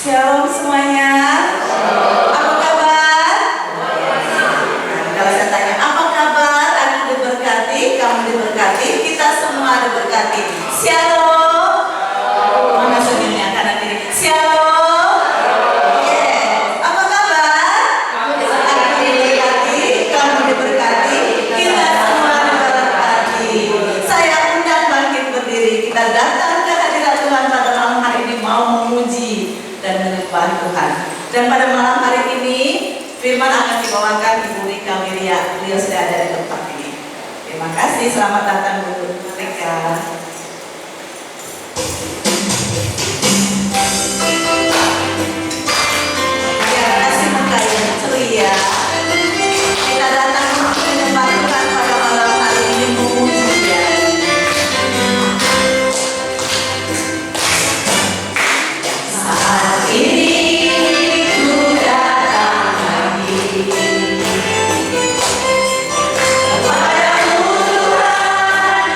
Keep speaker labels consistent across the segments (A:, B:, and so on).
A: Shalom semuanya. Apa kabar? Kalau saya tanya apa kabar, aku diberkati, kamu diberkati, kita semua diberkati. Shalom. Mana senyumnya kanan kiri? Shalom. Yes. Apa kabar? Aku diberkati, kamu diberkati, kita semua diberkati. Saya undang bangkit berdiri. Kita datang ke hadirat Tuhan pada malam hari ini mau memuji dan menyembah Tuhan. Dan pada malam hari ini firman akan dibawakan Ibu Rika Wirya. Beliau sudah ada di tempat ini. Terima kasih, selamat datang Bu Rika. Ya, kasih muka yang ceria. Kita datang untuk menyembah Tuhan pada malam hari ini, memuji Dia. Saat ini ku datang lagi kepadamu Tuhan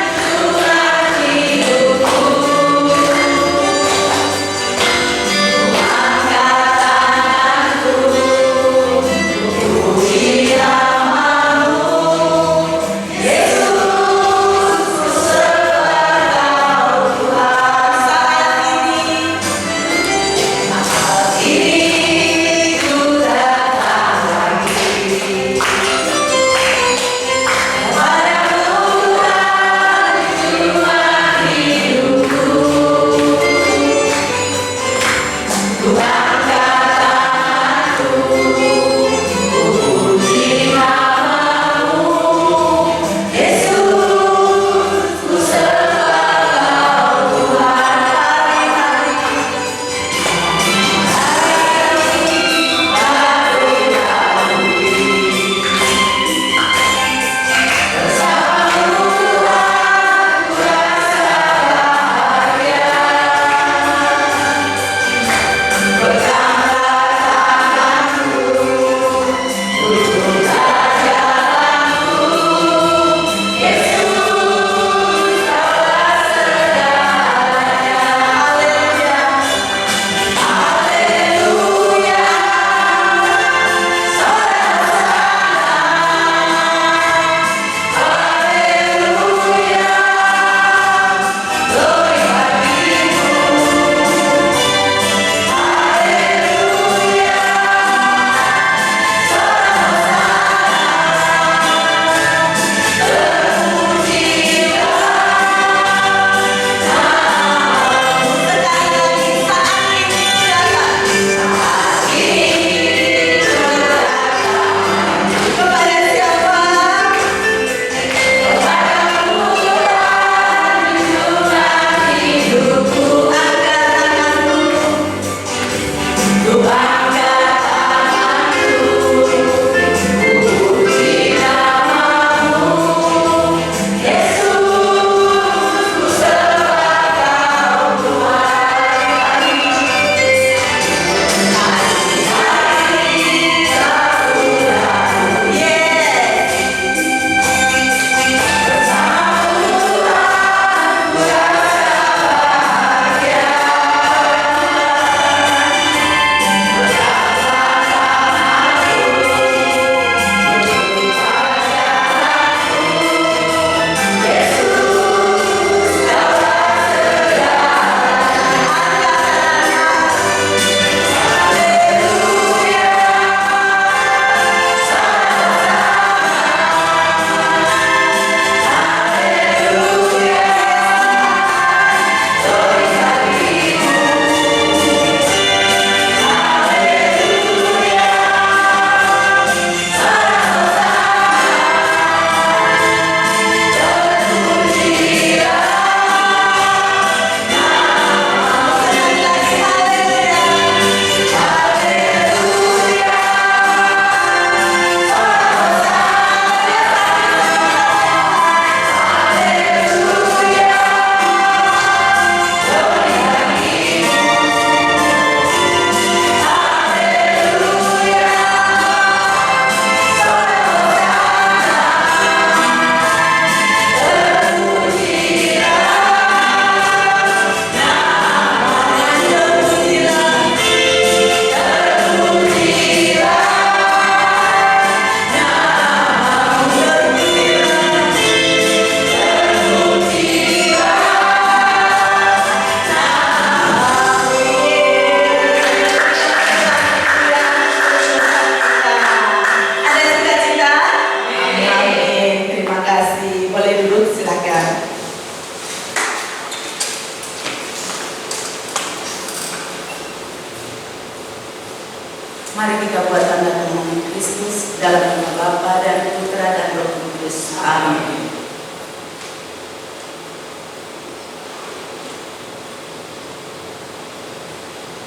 A: Mari kita buat tanda penghuni Kristus dalam nama Bapa dan Putra dan Roh Kudus. Amin.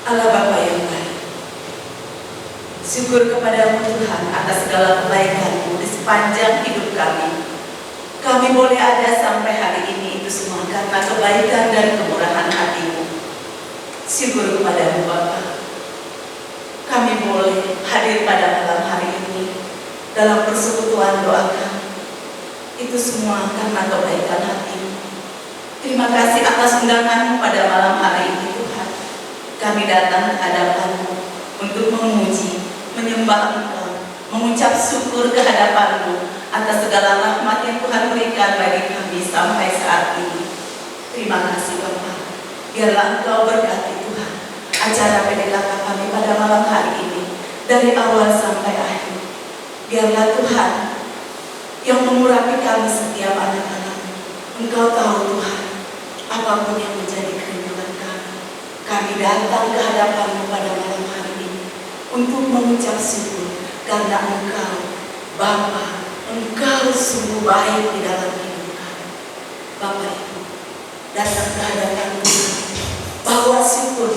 A: Allah Bapa yang baik, syukur kepadamu Tuhan atas segala kebaikan-Mu di sepanjang hidup kami. Kami boleh ada sampai hari ini itu semua karena kebaikan dan kemurahan hati-Mu. Syukur kepadamu Bapa. Kami boleh hadir pada malam hari ini dalam persekutuan doa kami. Itu semua karena kebaikan hati-Mu. Terima kasih atas undangan-Mu pada malam hari ini Tuhan. Kami datang ke hadapan-Mu untuk memuji, menyembah Engkau, mengucap syukur ke hadapan-Mu atas segala rahmat yang Tuhan berikan bagi kami sampai saat ini. Terima kasih Bapa. Biarlah Engkau berkati Tuhan acara PDKK kami pada malam hari ini dari awal sampai akhir. Biarlah Tuhan yang mengurapi kami setiap anak-anak. Engkau tahu Tuhan apapun yang menjadi kerinduan kami. Kami datang ke hadapan-Mu pada malam hari ini untuk mengucap syukur karena Engkau Bapa, Engkau sungguh baik di dalam hidup kami. Bapa Ibu, datang ke hadapan Tuhan, bawa syukur.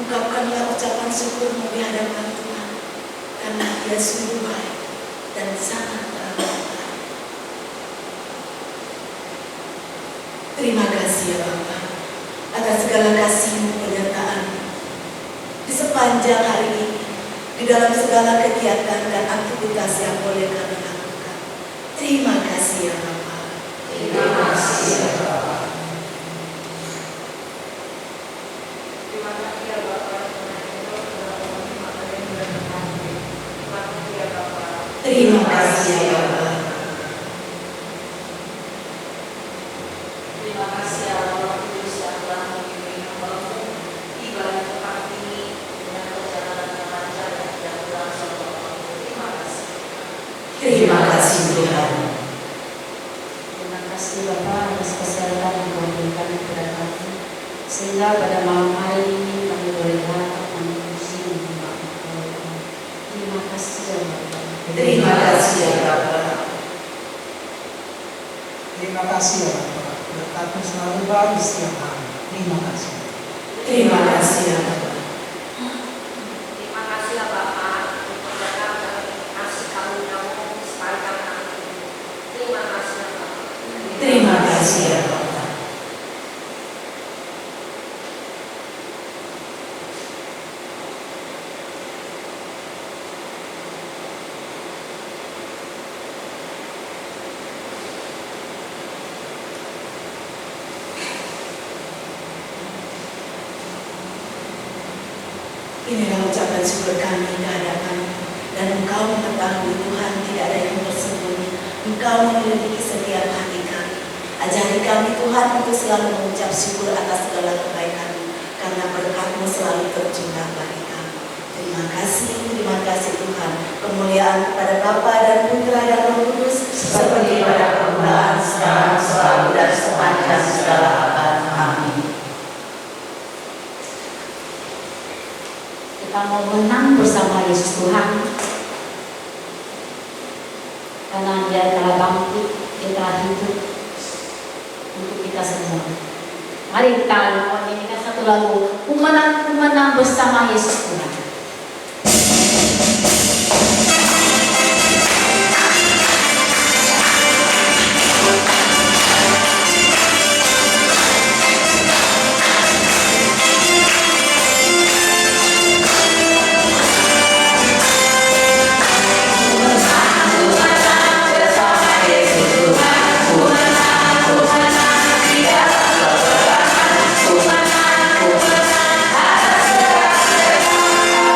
A: ungkapkanlah ucapan syukurmu di hadapan Tuhan, karena Dia sungguh baik dan sangat teramat baik. Terima kasih ya Bapa atas segala kasih-Mu, penyertaan-Mu di sepanjang hari ini, di dalam segala kegiatan dan aktivitas yang boleh kami lakukan. Terima kasih ya Bapa.
B: Terima kasih ya Bapa.
C: Terima kasih ya Bapak.
A: Terima kasih ya Bapa.
C: Terima kasih ya Allah Kudus yang telah membimbing hamba-Mu tiba di tempat ini dengan perjalanan yang lancar dan tidak pulang sampai. Terima kasih.
A: Terima kasih Tuhan.
B: Terima kasih Bapak atas kesehatan yang Kau berikan kepada kami, sehingga pada malam hari ini kami boleh datang memuji Engkau. Terima kasih ya Bapak.
A: Terima kasih ya Bapa.
D: Terima kasih ya Bapak. Berkatmu selalu baru setiap hari. Terima kasih.
A: Terima kasih ya Bapa.
C: Terima kasih ya Bapak untuk berkat dan kasih karunia-Mu sepanjang hari ini. Terima kasih ya Bapak.
A: Terima kasih ya Bapa. Inilah ucapan syukur kami ke hadapan-Mu, dan Engkau mengetahui Tuhan tidak ada yang tersembunyi. Engkau menyelidiki setiap hati kami. Ajari kami Tuhan untuk selalu mengucap syukur atas segala kebaikan-Mu, karena berkat-Mu selalu tercurah bagi kami. Terima kasih Tuhan. Kemuliaan kepada Bapa dan Putra dan Roh Kudus, seperti pada permulaan, sekarang, selalu, dan sepanjang segala abad. Amin.
B: Kita mau menang bersama Yesus Tuhan, karena Dia telah bangkit, Dia telah hidup untuk kita semua. Mari kita menyanyikan satu lagu, ku menang bersama Yesus Tuhan.
C: Terima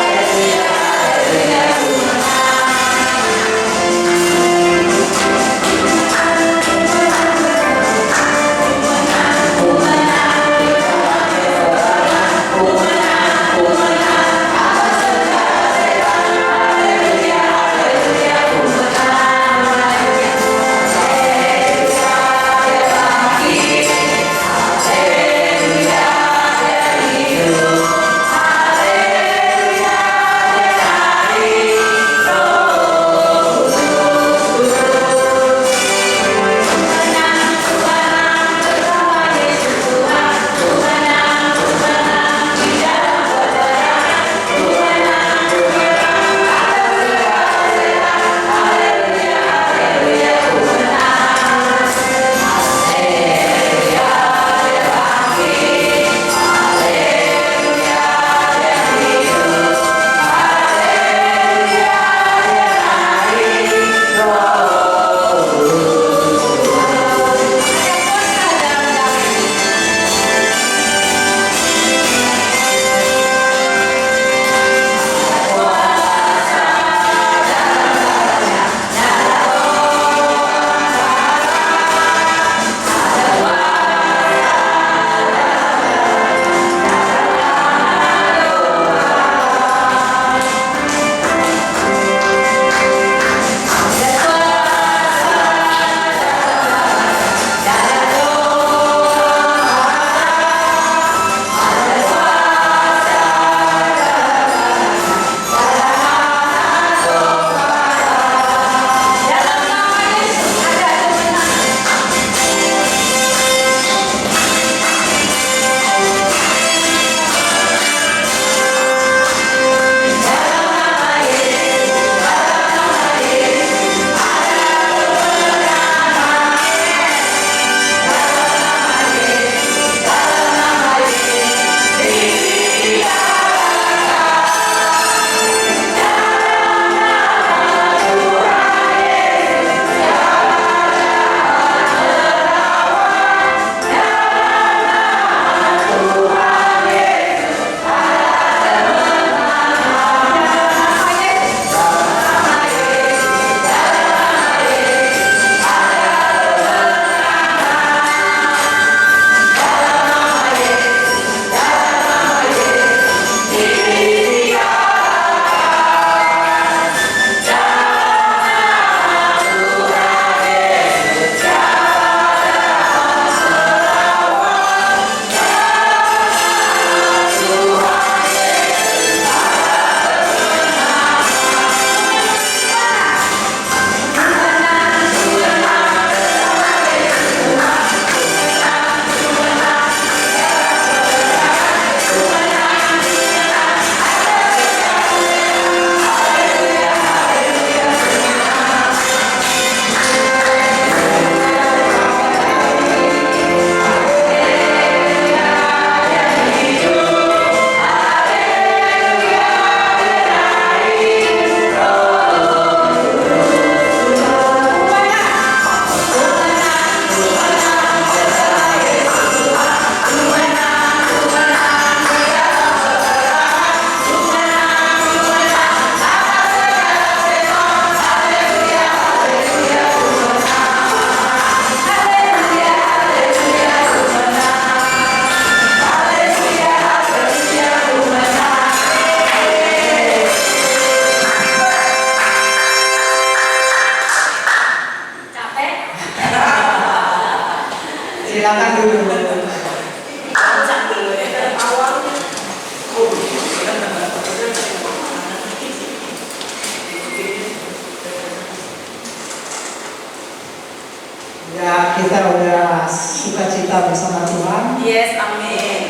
D: kita udah sukacita bersama Tuhan.
A: Yes, amin.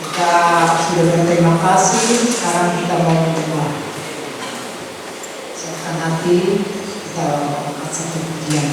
D: Kita sudah berterima kasih. Sekarang kita mau berdoa. Siapkan hati, kita angkat satu pujian.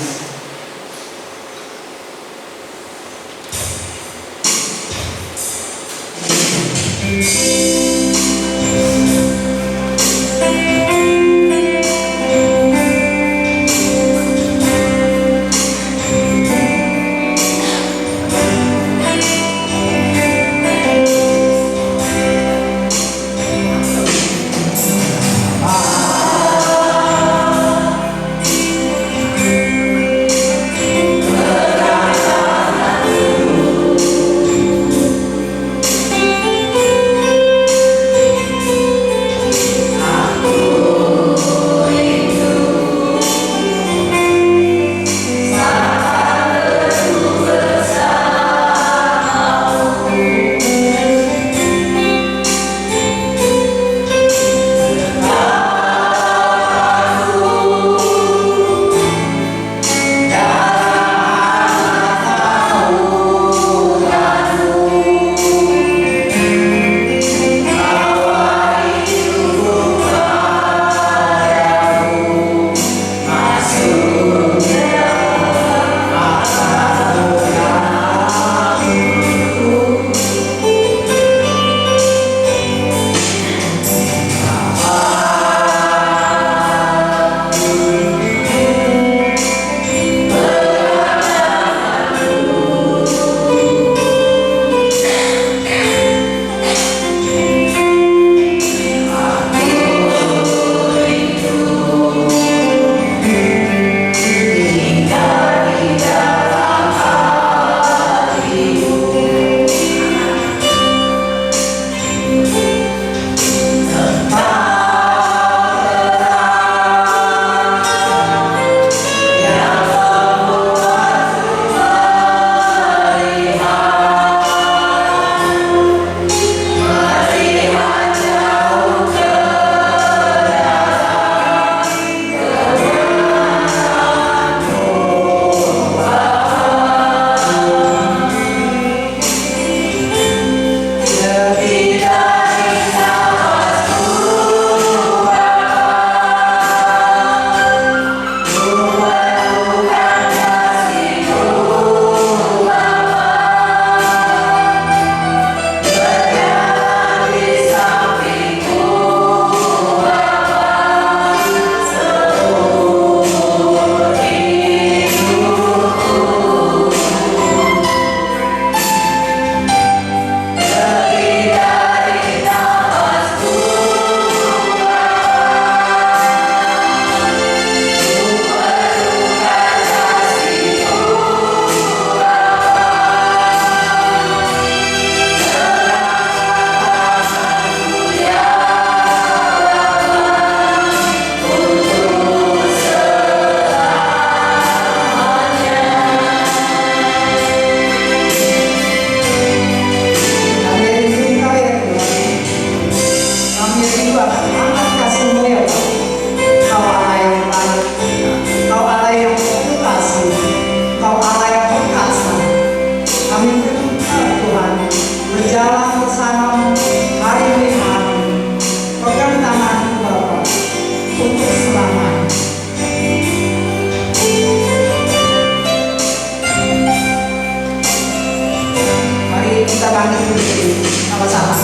A: Kita bangkit berdiri sama-sama.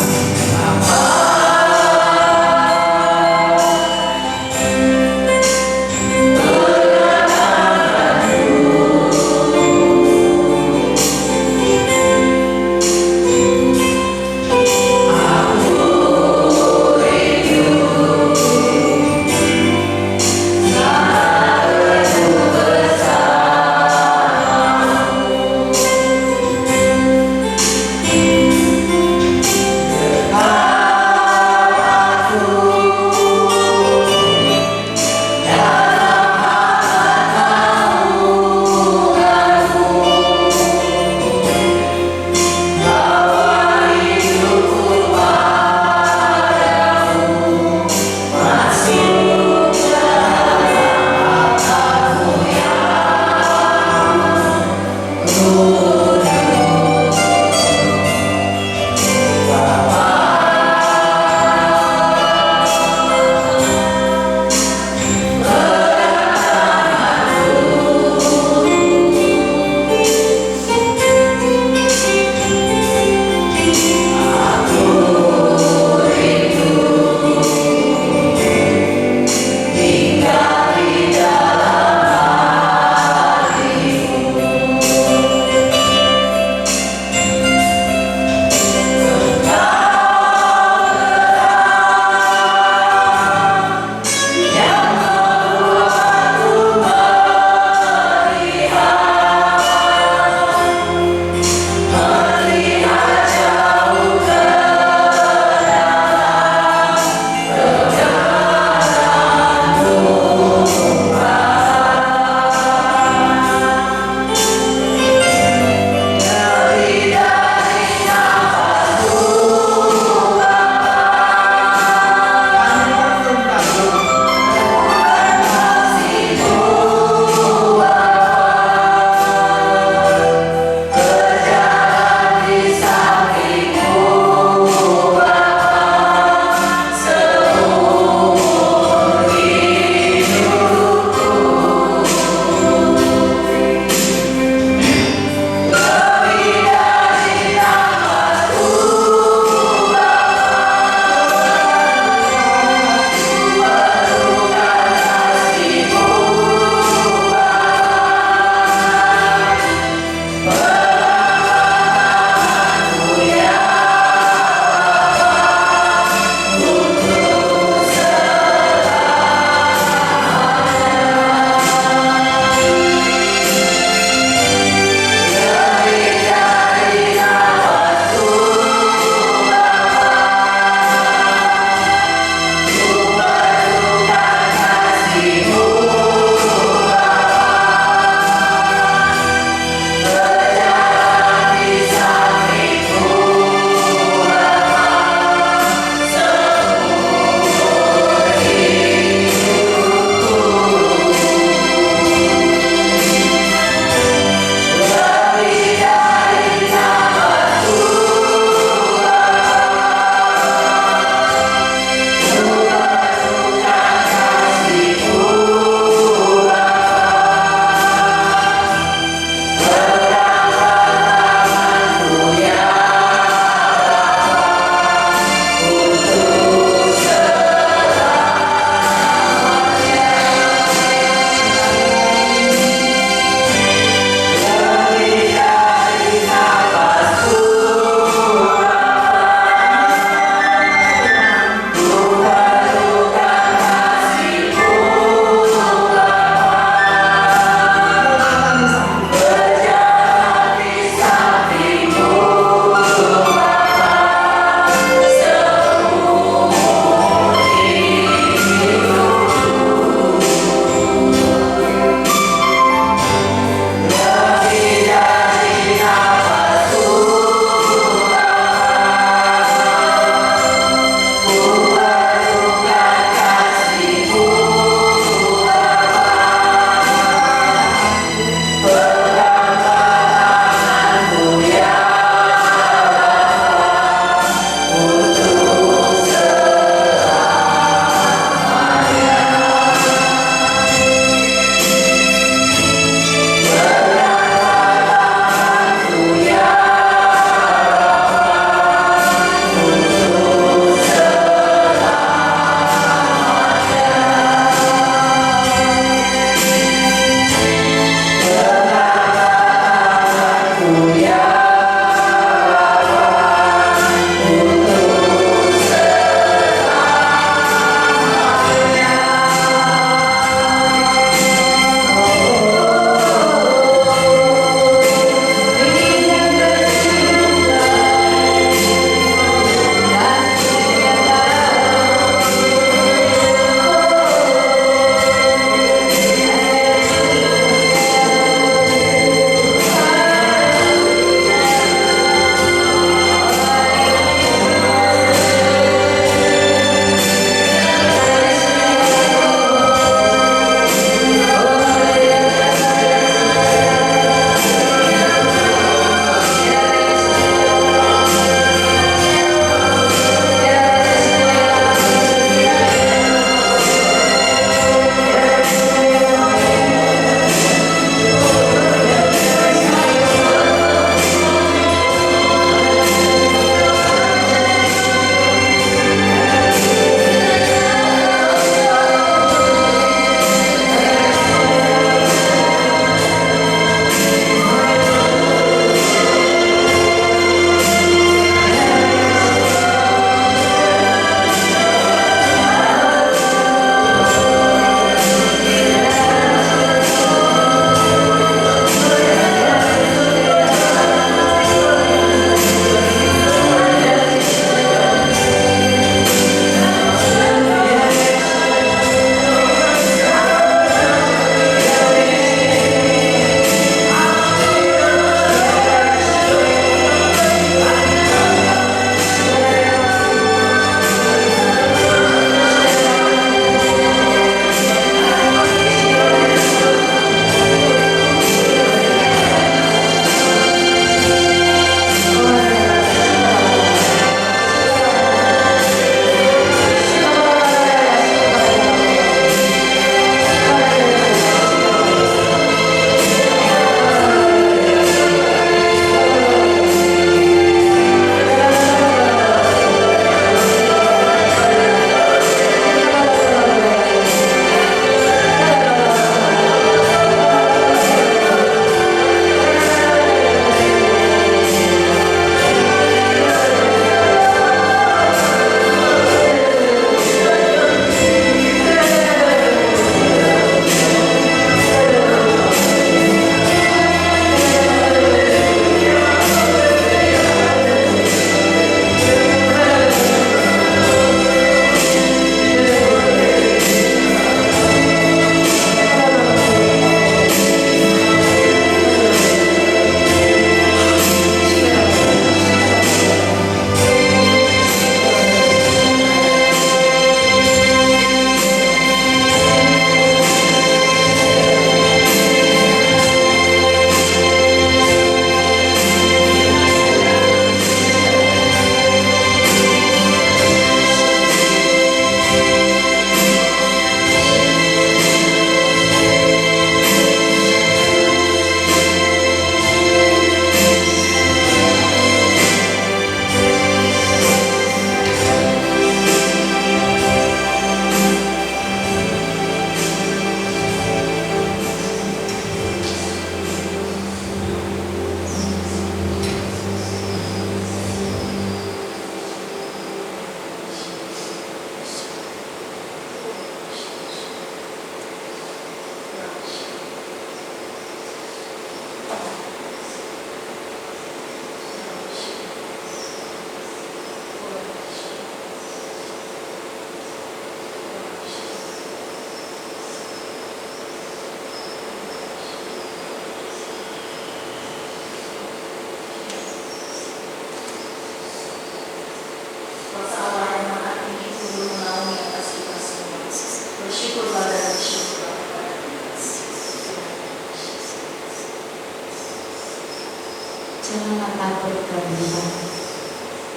B: berlipat.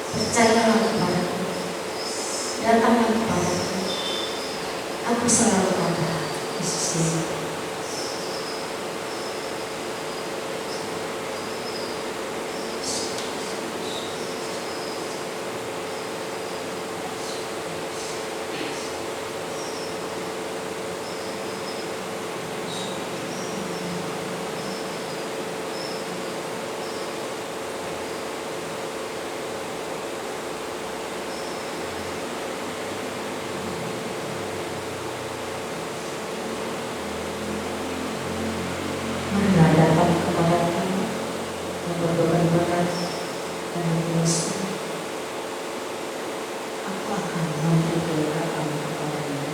B: Percayalah kepadaku, datanglah kepadaku. Aku selalu ada di sisimu. Marilah datang kepadaku yang berbeban berat dan berdosa. Aku akan memberi kamu kepadanya.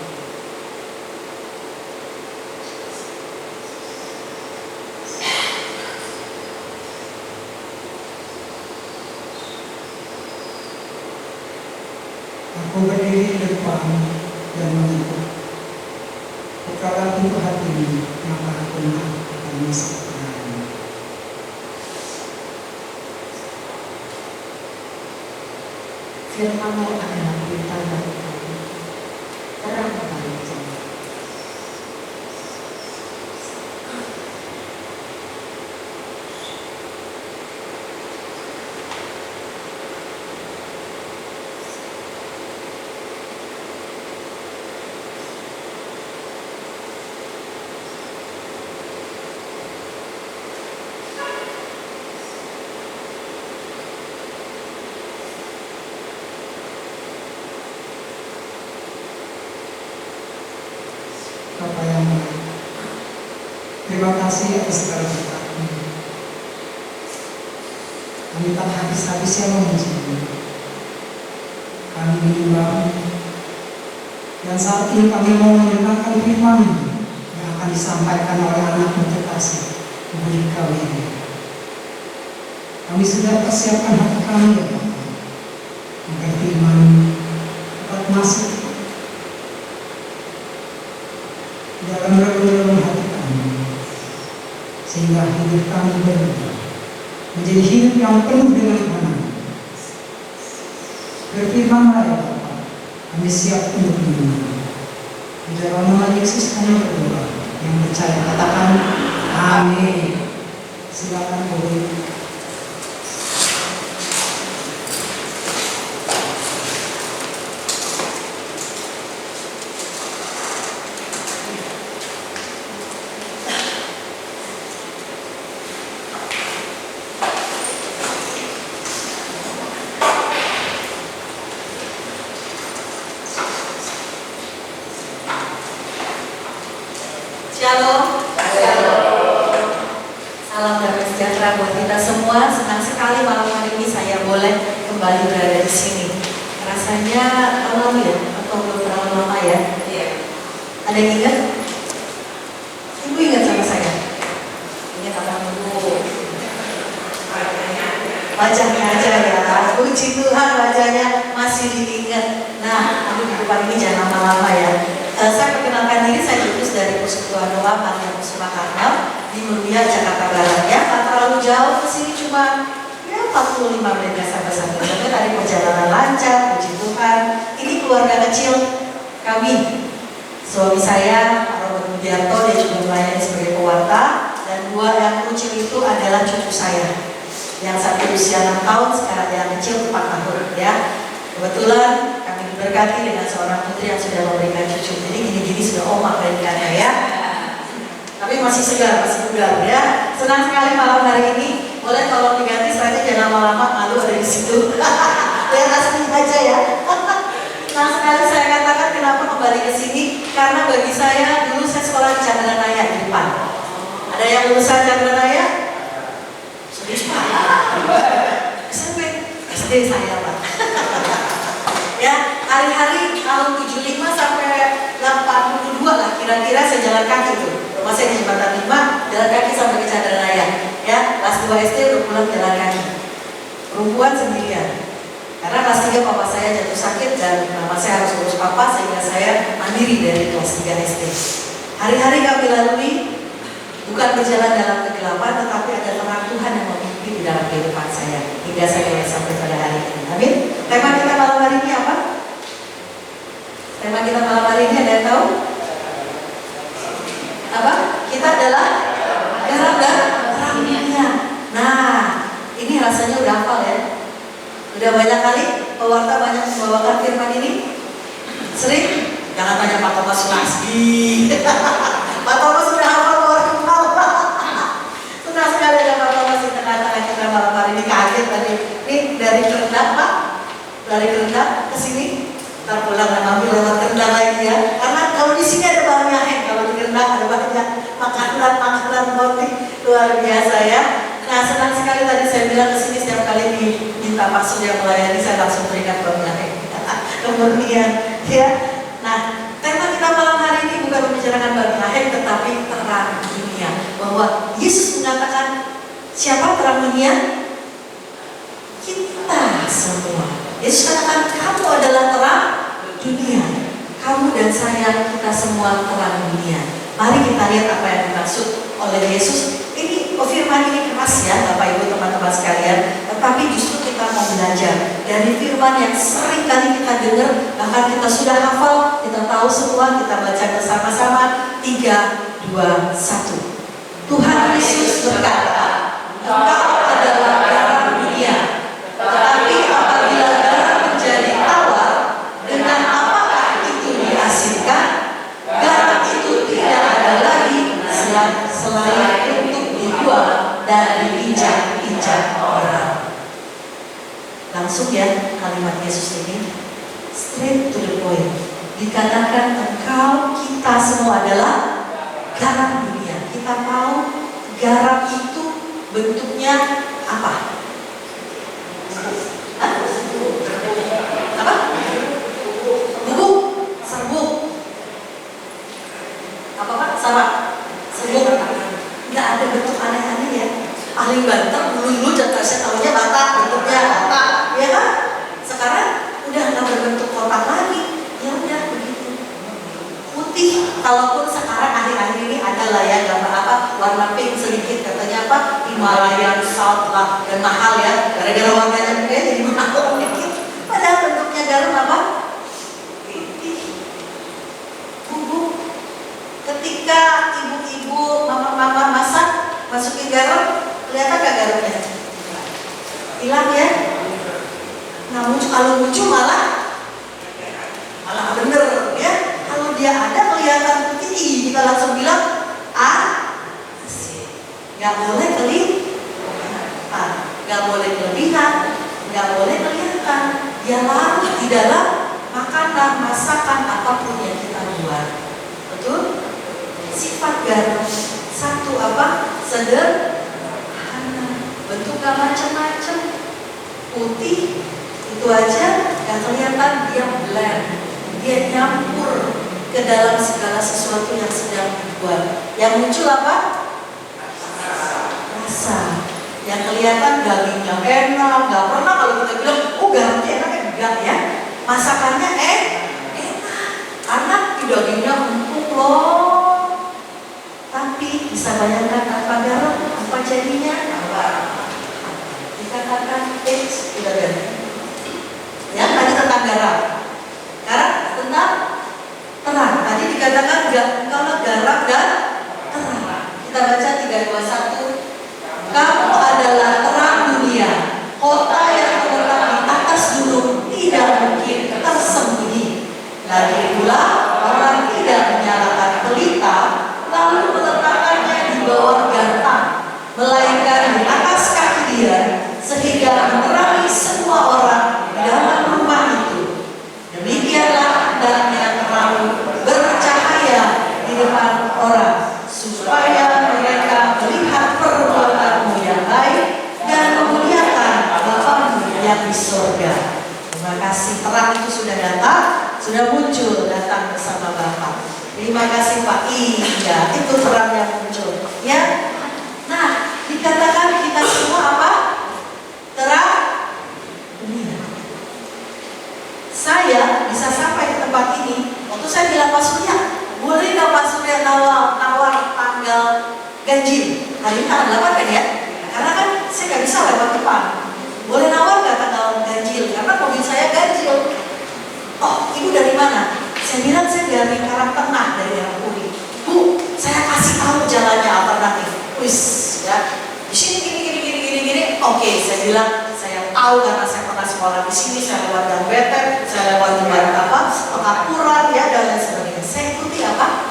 D: Aku berdiri di depan dan menunggu. Bukalah pintu hatimu, maka aku akan masuk ke dalam.
B: Firman-Mu adalah berita bagi kami, terang bagi jalan.
D: Bapa yang baik, terima kasih atas segala berkat-Mu. Kami tak habis-habis yang memuji-Mu. Kami menyembah dan saat ini kami mau mendengarkan firman-Mu yang akan disampaikan oleh anak-Mu terkasih, Budi kami ini. Kami sudah persiapkan hati kami ya Bapa, agar firman-Mu dapat masuk dalam relung-relung hati kami, sehingga hidup kami berubah menjadi hidup yang penuh dengan kebenaran. Berfirmanlah ya Bapa, kami siap untuk mendengar. Di dalam nama Yesus kami berdoa, yang percaya katakan amin. Silakan boleh.
A: Shalom. Salam damai sejahtera buat kita semua. Senang sekali malam hari ini saya boleh kembali berada di sini. Rasanya lama ya, atau belum terlalu lama ya? Iya. Ada yang ingat? Ibu ingat sama saya? Ingat apa dulu? Wajahnya aja ya. Puji Tuhan, wajahnya masih diingat. Nah, aku di depan ini jangan lama-lama ya. Saya perkenalkan diri, saya diutus dari Persekutuan Doa Maria Kusuma Karmel di Meruya, Jakarta Barat ya. Tak terlalu jauh ke sini, cuma ya 45 menit sampai 1 jam. Tadi perjalanan lancar, puji Tuhan. Ini keluarga kecil kami. Suami saya, Robert Mudianto, dia juga melayani sebagai pewarta, dan dua yang kecil itu adalah cucu saya. Yang satu usia 6 tahun, sekarang yang kecil 4 tahun ya. Kebetulan kami diberkati dengan seorang putri yang sudah memberikan cucu. Jadi gini-gini sudah oma peringkatnya ya. Tapi masih segar, masih bugar ya. Senang sekali malam hari ini. Boleh tolong diganti slide-nya, jangan lama-lama, malu ada di situ. Lihat asli aja ya. Nah sekali saya katakan kenapa kembali ke sini, karena bagi saya dulu saya sekolah di Chandra Naya di depan. Ada yang lulusan Chandra Naya? Serius Pak? SMP? SD saya Pak. Ya, hari-hari tahun 75 sampai 82 lah kira-kira saya jalan kaki tuh. Rumah saya di Jembatan 5, jalan kaki sampai ke Chandra Naya. Ya, kelas 2 SD udah pulang jalan kaki. Perempuan sendirian. Karena kelas 3 papa saya jatuh sakit dan mama saya harus urus papa, sehingga saya mandiri dari kelas 3 SD. Hari-hari kami lalui Bukan berjalan dalam kegelapan, tetapi ada terang Tuhan yang memimpin di dalam kehidupan saya hingga saya boleh sampai pada hari ini. Amin. Tema kita malam hari ini apa? Tema kita malam hari ini ada yang tahu? Apa? Kita adalah garam dan terang dunia. Nah, ini rasanya udah hafal ya. Udah banyak kali pewarta banyak membawakan firman ini. Sering? Jangan tanya Pak Thomas lagi. Pak Thomas sudah hafal luar. Senang sekali ada Pak Thomas di tengah-tengah kita malam hari ini. Kaget tadi. Ini dari Kerendak Pak. Dari Kerendak ke sini. Ntar pulang dan ambil lewat Kerendak lagi ya. Karena kalau di sini ada banyak kalau di Kerendak ada banyak makanan roti luar biasa ya. Nah, senang sekali tadi saya bilang ke sini setiap kali diminta Pak Surya melayani, saya langsung teringat banyak kemurnian ya. Nah, tema kita malam hari ini bukan membicarakan Bani Lahir, tetapi terang dunia. Bahwa Yesus mengatakan, siapa terang dunia? Kita semua. Yesus katakan, kamu adalah terang dunia. Kamu dan saya, kita semua terang dunia. Mari kita lihat apa yang dimaksud oleh Yesus. Ini firman ini keras ya Bapak Ibu teman-teman sekalian. Tetapi justru kita mau belajar dari firman yang sering kali kita dengar, bahkan kita sudah hafal, kita tahu semua, kita baca bersama-sama. 3, 2, 1. Tuhan Yesus berkata, engkau adalah garam dunia. Tetapi apabila garam menjadi tawar, dengan apakah itu diasinkan? Garam itu tidak ada lagi selain untuk dibuang dan diinjak-injak orang. Langsung ya kalimat Yesus ini straight to the point. Dikatakan engkau, kita semua adalah garam dunia. Kita tahu garam itu bentuknya apa? Hah? Apa? Bubuk, serbuk. Apa Pak? Sama? Serbuk. Nggak ada bentuk aneh-aneh ya. Ahli Banten dulu saya tahunya bata, bentuknya bata, ya kan? Sekarang udah nggak berbentuk kotak lagi, ya udah begitu. Putih, kalaupun sekarang akhir-akhir ini ada lah ya gambar apa, warna pink sedikit, katanya apa, Himalayan Salt lah, dan mahal ya, gara-gara warnanya gede jadi mahal sedikit. Padahal bentuknya garam apa? Putih, bubuk. Ketika ibu-ibu, mama-mama masak, masukin garam, kelihatan gak garamnya? Hilang ya? Nah, kalau muncul malah bener ya. Kalau dia ada kelihatan putih, kita langsung bilang asin. Gak boleh kelihatan, gak boleh kelebihan, gak boleh kelihatan. Dia larut di dalam makanan, masakan apapun yang kita buat. Betul? Sifat garam satu apa? Sederhana, bentuk gak macam-macam, putih itu aja gak kelihatan, dia blend, dia nyampur ke dalam segala sesuatu yang sedang dibuat. Yang muncul apa? Rasa. Yang kelihatan dagingnya enak, gak pernah kalau kita bilang, oh garamnya enak, enggak ya. Masakannya enak, karena dagingnya empuk loh. Tapi bisa bayangkan apa garam, apa jadinya? Dikatakan udah ganti. Ya, tadi tentang garam. Sekarang tentang terang. Tadi dikatakan kalau garam dan terang. Kita baca 3, 2, 1. Kamu adalah terang dunia. Kota yang terletak di atas gunung tidak mungkin tersembunyi. Lagi pula orang tidak menyalakan pelita lalu meletakkannya di bawah gantang, melainkan di atas kaki dia, sehingga menerangi semua orang di dalam rumah itu. Demikianlah hendaknya terang bercahaya di depan orang, supaya mereka melihat perbuatanmu yang baik dan memuliakan Bapamu yang di surga. Terima kasih, terang itu sudah datang, sudah muncul, datang bersama Bapa. Terima kasih Pak. Iya, itu terang yang muncul. Ya. Nah, dikatakan kita semua apa? Terang dunia. Saya bisa sampai ke tempat ini. Waktu saya bilang Pak Surya, boleh nggak Pak Surya nawar tanggal gaji hari ini tanggal 8 kan ya? Karena kan saya nggak bisa lewat depan. Boleh nawar nggak tanggal ganjil? Karena mobil saya ganjil. Oh, ibu dari mana? Saya bilang saya dari Karangtengah, dari daerah Puri. Bu, saya kasih tahu jalannya alternatif. Wis, ya. Di sini gini. Oke, saya bilang saya tahu karena saya pernah sekolah di sini. Saya lewat Gang Betet, saya lewat Jembatan Pekapuran, ya dan lain sebagainya. Saya ikuti apa?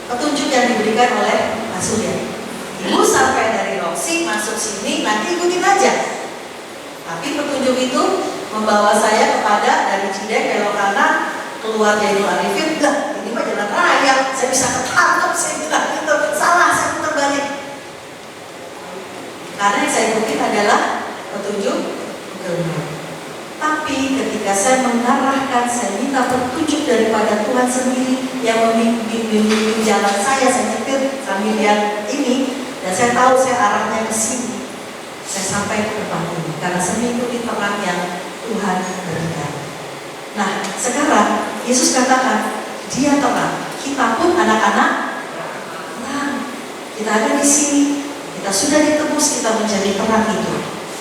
A: Petunjuk yang diberikan oleh Mas Surya. Ibu sampai dari Roksi masuk sini, nanti ikutin aja. Tapi petunjuk itu membawa saya kepada dari Cideng belok kanan keluar Jainul Arifin. Lah, ini mah jalan raya, saya bisa ketangkep, saya bilang gitu. Salah, saya putar balik. Karena yang saya ikutin adalah petunjuk Google. Tapi ketika saya mengarahkan, saya minta petunjuk daripada Tuhan sendiri yang membimbing jalan saya nyetir sambil lihat ini, dan saya tahu saya arahnya ke sini. Saya sampai ke depan ini karena saya mengikuti terang yang Tuhan berikan. Nah, sekarang Yesus katakan, Dia terang. Kita pun anak-anak terang. Kita ada di sini. Kita sudah ditebus, kita menjadi terang itu.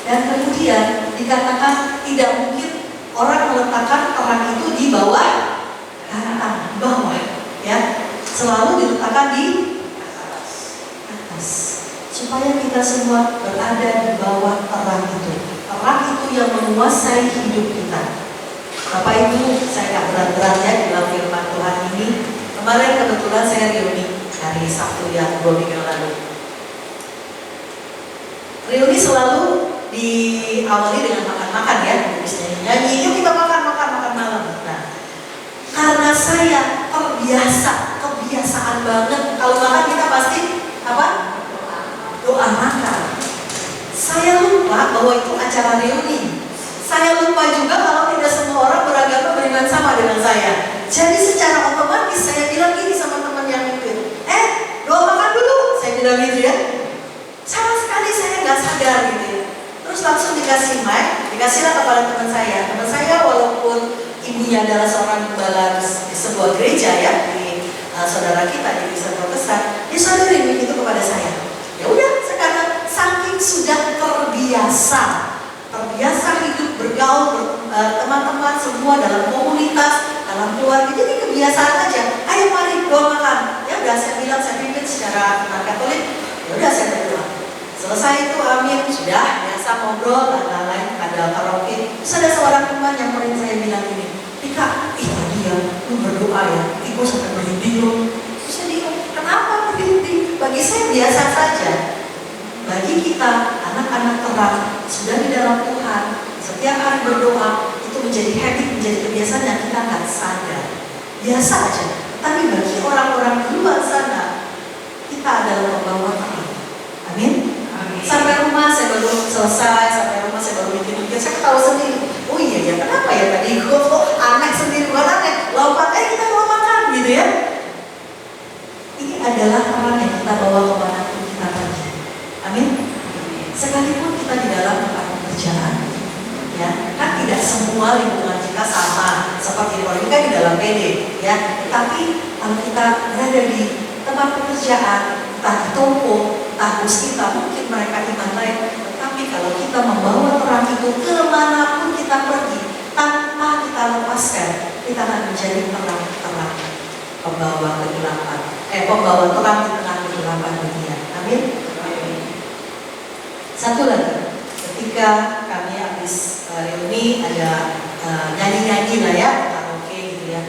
A: Dan kemudian dikatakan tidak mungkin orang meletakkan terang itu di bawah ya, selalu diletakkan di atas, supaya kita semua berada di bawah terang itu. Terang itu yang menguasai hidup kita. Bapak Ibu, saya nggak berat-berat ya di dalam firman Tuhan ini. Kemarin kebetulan saya reuni hari Sabtu yang 2 minggu lalu. Reuni selalu diawali dengan makan-makan ya, habis nyanyi, yuk kita makan malam. Nah, karena saya kebiasaan banget kalau makan kita pasti apa? Doa makan. Saya lupa bahwa itu acara reuni. Saya lupa juga kalau tidak semua orang beragama beriman sama dengan saya. Jadi secara otomatis saya bilang gini sama teman yang itu, doa makan dulu, saya bilang gitu ya. Sama sekali saya nggak sadar gitu ya. Terus langsung dikasih mic, dikasihlah kepada teman saya. Teman saya walaupun ibunya adalah seorang gembala di sebuah gereja ya, di saudara kita di Kristen Protestan, dia sadarin begitu kepada saya. Ya udah, sekarang saking sudah terbiasa hidup bergaul teman-teman semua dalam komunitas, dalam keluarga, jadi kebiasaan aja. Ayo mari doa makan. Ya udah, saya bilang saya pimpin secara Katolik. Ya udah, saya berdoa. Selesai itu amin, sudah biasa ngobrol dan lain-lain, ada karaoke. Terus ada seorang teman yang paling saya bilang ini, Tika, tadi ya, lu berdoa ya, ibu sampai merinding lu. Terus saya bilang, kenapa merinding? Bagi saya biasa saja. Bagi kita, anak-anak terang, sudah di dalam Tuhan, setiap hari berdoa, itu menjadi habit, menjadi kebiasaan yang kita nggak sadar. Biasa aja. Tapi bagi orang-orang di luar sana, kita adalah pembawa terang. Amin. Sampai rumah saya baru selesai, saya baru mikir-mikir, saya ketawa sendiri. Oh iya ya, kenapa ya tadi gue kok aneh sendiri, bukan aneh, lompat, kita mau makan gitu ya. Ini adalah terang yang kita bawa kemanapun kita pergi. Amin. Sekalipun kita di dalam tempat pekerjaan, ya kan tidak semua lingkungan kita sama seperti mereka di dalam PD, ya. Tapi kalau kita berada di tempat pekerjaan, entah di toko, entah bos kita, mungkin mereka iman lain. Tetapi kalau kita membawa terang itu kemanapun kita pergi, tanpa kita lepaskan, kita akan menjadi terang-terang pembawa kegelapan. Pembawa terang di tengah kegelapan dunia. Amin. Satu lagi, ketika kami habis reuni ada nyanyi-nyanyi lah ya, karaoke gitu ya.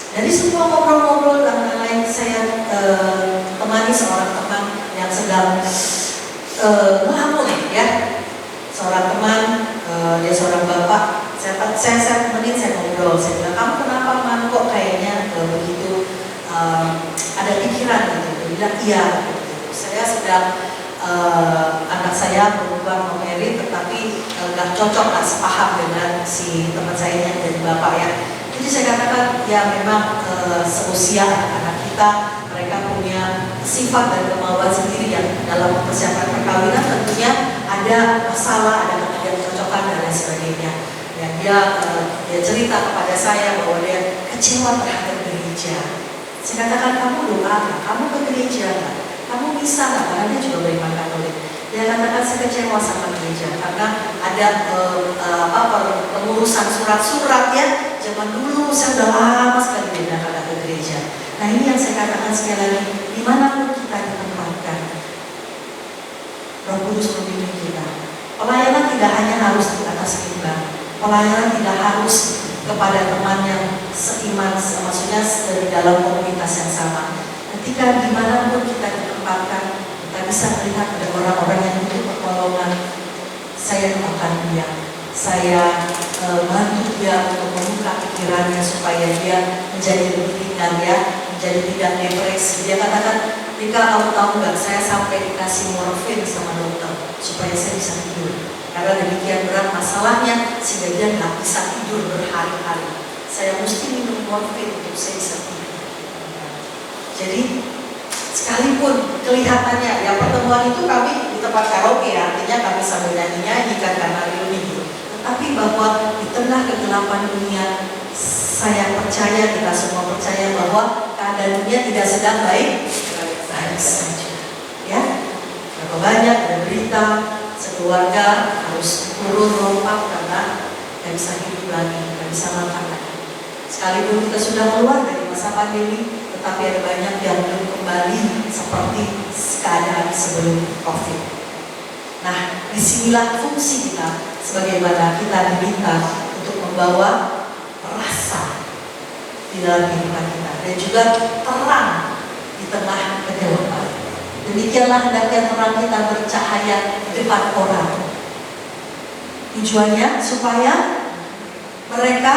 A: Dari semua ngobrol-ngobrol dan lain-lain, saya temani seorang teman yang sedang ngelamun ya. Seorang teman, dia seorang bapak. Saya temenin, saya ngobrol. Saya bilang, kamu kenapa man kok kayaknya begitu ada pikiran gitu. Dia bilang iya. Gitu. Saya sedang anak saya berubah mau merit, tetapi nggak cocok, nggak sepaham dengan si teman saya yang jadi bapak ya. Jadi saya katakan ya memang seusia anak-anak kita, mereka punya sifat dan kemauan sendiri yang dalam mempersiapkan perkawinan tentunya ada masalah, ada ketidakcocokan dan lain sebagainya. Dan dia cerita kepada saya bahwa dia kecewa terhadap gereja. Saya katakan, kamu doa, kamu ke gereja nggak? kamu bisa nggak? Karena dia juga beriman Katolik. Dia katakan saya kecewa sama gereja karena ada pengurusan surat-surat ya. Zaman dulu saya udah lama sekali berangkat ke gereja. Nah ini yang saya katakan sekali lagi, dimanapun kita ditempatkan, Roh Kudus membimbing kita. Pelayanan tidak hanya harus di atas mimbar. Pelayanan tidak harus kepada teman yang seiman, maksudnya dari dalam komunitas yang sama. Ketika dimanapun kita ditempatkan, kita bisa melihat ada orang-orang yang butuh pertolongan. Saya doakan dia, saya bantu dia untuk membuka pikirannya supaya dia menjadi lebih ringan ya, menjadi tidak depresi. Dia katakan, Rika kamu tahu nggak, saya sampai dikasih morfin sama dokter supaya saya bisa tidur. Karena demikian berat masalahnya sehingga dia nggak bisa tidur berhari-hari. Saya mesti minum morfin untuk saya bisa tidur. Jadi sekalipun kelihatannya ya pertemuan itu kami di tempat karaoke ya, artinya kami sambil nyanyi-nyanyi kan karena reuni gitu. Tetapi bahwa di tengah kegelapan dunia, saya percaya, kita semua percaya bahwa keadaan dunia tidak sedang baik saja. Ya, berapa banyak ada berita sekeluarga harus turun lompat karena tidak bisa hidup lagi, tidak bisa makan lagi. Sekalipun kita sudah keluar dari masa pandemi, tetapi ada banyak yang belum kembali seperti keadaan sebelum COVID. Nah, disinilah fungsi kita sebagaimana kita diminta untuk membawa rasa di dalam kehidupan kita dan juga terang di tengah kegelapan. Demikianlah hendaknya terang kita bercahaya di depan orang. Tujuannya supaya mereka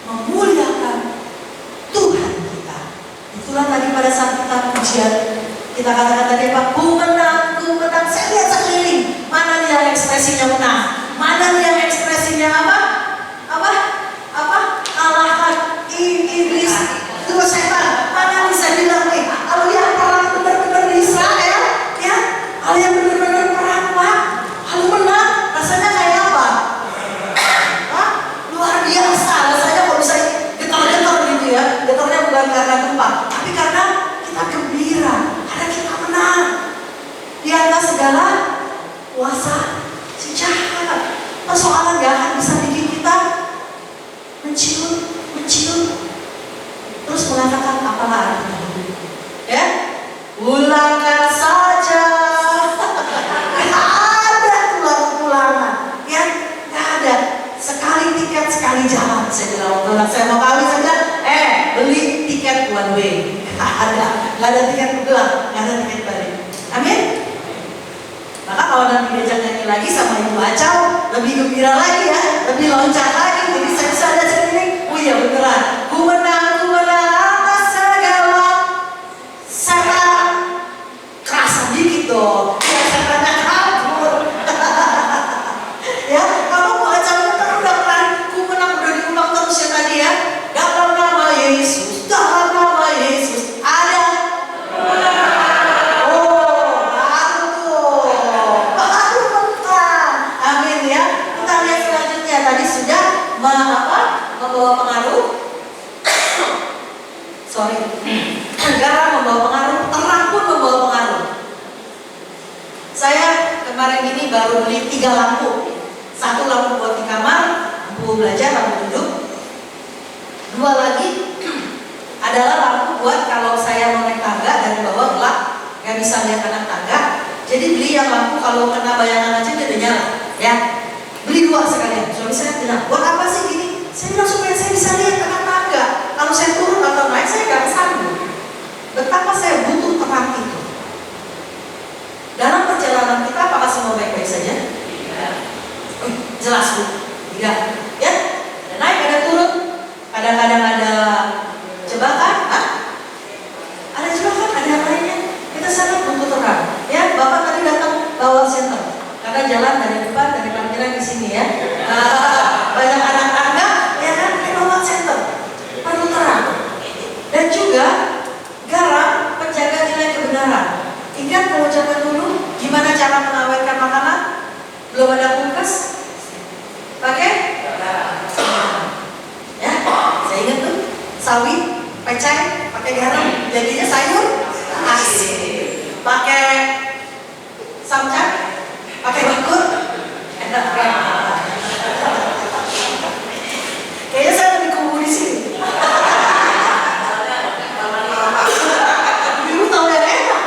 A: memuliakan Tuhan kita. Itulah tadi pada saat kita pujian, kita katakan tadi Pak, ku menang, saya lihat sekeliling, mana nih yang ekspresinya menang, mana nih yang ekspresinya apa, kalahkan iblis, itu setan, mana bisa bilang nih, kalau yang orang benar-benar di Israel, ya, kalau yang benar-benar perang Pak, kalau menang, rasanya kayak apa? Luar biasa, rasanya kok bisa getar-getar gitu ya, getarnya bukan karena gempa, tapi karena kita gembira, karena kita menang di atas segala kuasa si jahat. Persoalan gak akan bisa bikin kita mencium, terus mengatakan apalah artinya hidup, ya? Ulangkan saja. Gak ada tulang-tulangan, ya? Gak ada. Sekali tiket sekali jalan. Saya bilang waktu saya mau kawin saja, beli tiket one way. Gak ada tiket pulang, gak ada tiket balik. Amin. Maka kalau nanti diajak nyanyi lagi sama Ibu Acau, lebih gembira lagi ya, lebih loncat lagi. Jadi saya bisa ada sini, oh iya beneran, ku menang atas segala setan. Kerasa dikit dong, ya setannya kabur. Ya, kamu Bu Acau kan udah pernah, ku menang udah diulang terus ya tadi ya. Dalam nama Yesus, dalam nama Yesus ada. Tadi sudah membawa pengaruh, garam membawa pengaruh, terang pun membawa pengaruh. Saya kemarin ini baru beli 3 lampu, 1 lampu buat di kamar, lampu belajar, lampu duduk, 2 lagi adalah lampu buat kalau saya mau naik tangga dari bawah gelap, nggak bisa lihat anak tangga. Jadi beli yang lampu kalau kena bayangan aja dia udah nyala, ya. Beli 2 sekalian. Suami saya bilang, buat apa sih gini? Saya bilang supaya saya bisa lihat anak tangga. Kalau saya turun atau naik, saya nggak sanggup. Betapa saya butuh terang itu. Dalam perjalanan kita, apakah semua baik-baik saja? Tidak. Jelas Bu. Tidak. Ya. Ada naik, ada turun. Kadang-kadang ada jebakan. Ada jebakan, ada yang lainnya. Kita sangat butuh terang. Ya, Bapak tadi datang bawa senter. Karena jalan dari depan, dari parkiran di sini ya. Banyak anak tangga, ya kan, lewat center. Perlu terang. Dan juga garam penjaga nilai kebenaran. Ingat kalau zaman dulu, gimana cara mengawetkan makanan? Belum ada kulkas. Pakai? Ya, saya ingat tuh, sawi, pecel, pakai garam, jadinya sayur asin. pakai samcan, pakai bakur, enak kan? Kayaknya saya lebih kumpul di sini. Ibu tahu yang enak.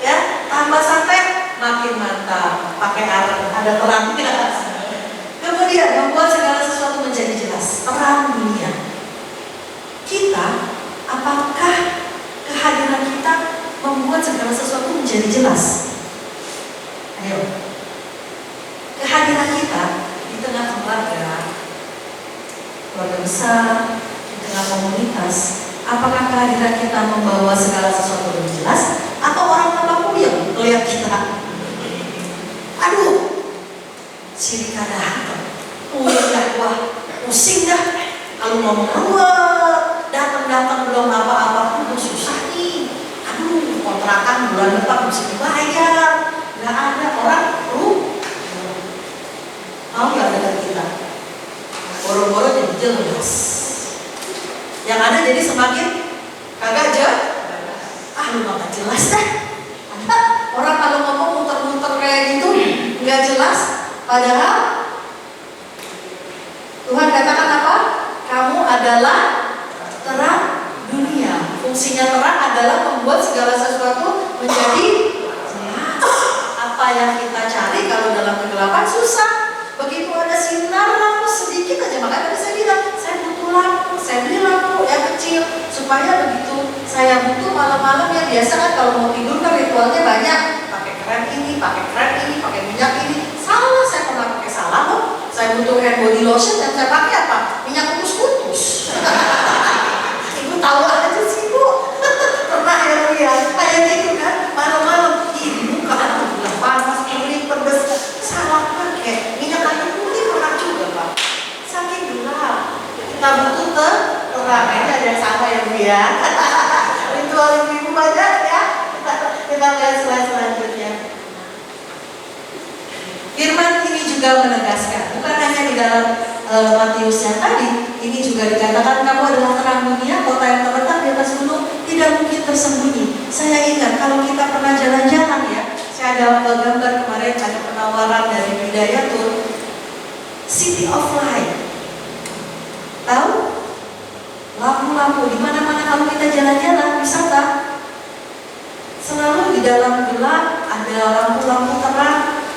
A: Ya, tambah santai makin mantap. Pakai arang, ada terangnya. Kemudian membuat segala sesuatu menjadi jelas. Terang dunia. Kita, apakah kehadiran kita membuat segala sesuatu menjadi jelas? Ayo. Kehadiran kita di tengah keluarga besar, di tengah komunitas, apakah kehadiran kita membawa segala sesuatu menjadi jelas? Atau orang tambah puyeng melihat kita? Aduh, sirik ada puyeng dah, wah pusing dah. Kalau ngomong keluar, datang belum apa-apa pun susah nih. Aduh, kontrakan bulan depan mesti dibayar. Nggak ada orang, mau nggak dekat kita? Boro-boro jadi jelas. Yang ada jadi semakin kagak jelas. Lu nggak jelas dah. Ada orang kalau ngomong muter-muter kayak gitu nggak jelas. Padahal Tuhan katakan apa? Kamu adalah terang dunia. Fungsinya terang adalah membuat segala sesuatu menjadi jelas. Apa yang kita cari kalau dalam kegelapan susah. Begitu ada sinar lampu sedikit aja, makanya tadi saya bilang saya butuh lampu, saya beli lampu yang kecil supaya begitu saya butuh malam-malam ya biasa kan kalau mau tidur kan ritualnya banyak, pakai krem ini, pakai minyak ini. Salah, saya pernah pakai salah loh. Saya butuh hand body lotion dan saya pakai apa? Minyak kutus-kutus. Ibu tahu aja sih Bu. Pernah ya Bu ya? Kayak gitu kan, malam-malam ini muka aduh bilang panas, kering, pedes. Salah pakai minyak kayu putih pernah juga Pak. Saking gelap. Kita butuh terang. Ini ada yang sama ya Bu ya. Ritual ibu banyak ya. Kita lihat slide selanjutnya. Firman ini juga menegaskan, bukan hanya di dalam Matius yang tadi, ini juga dikatakan kamu adalah terang dunia, kota yang terletak di atas gunung tidak mungkin tersembunyi. Saya ingat kalau kita pernah jalan-jalan ya, saya ada gambar kemarin ada penawaran dari Hidayatul City of Light. Tahu? Lampu-lampu di mana-mana kalau kita jalan-jalan wisata, selalu di dalam gelap ada lampu-lampu terang.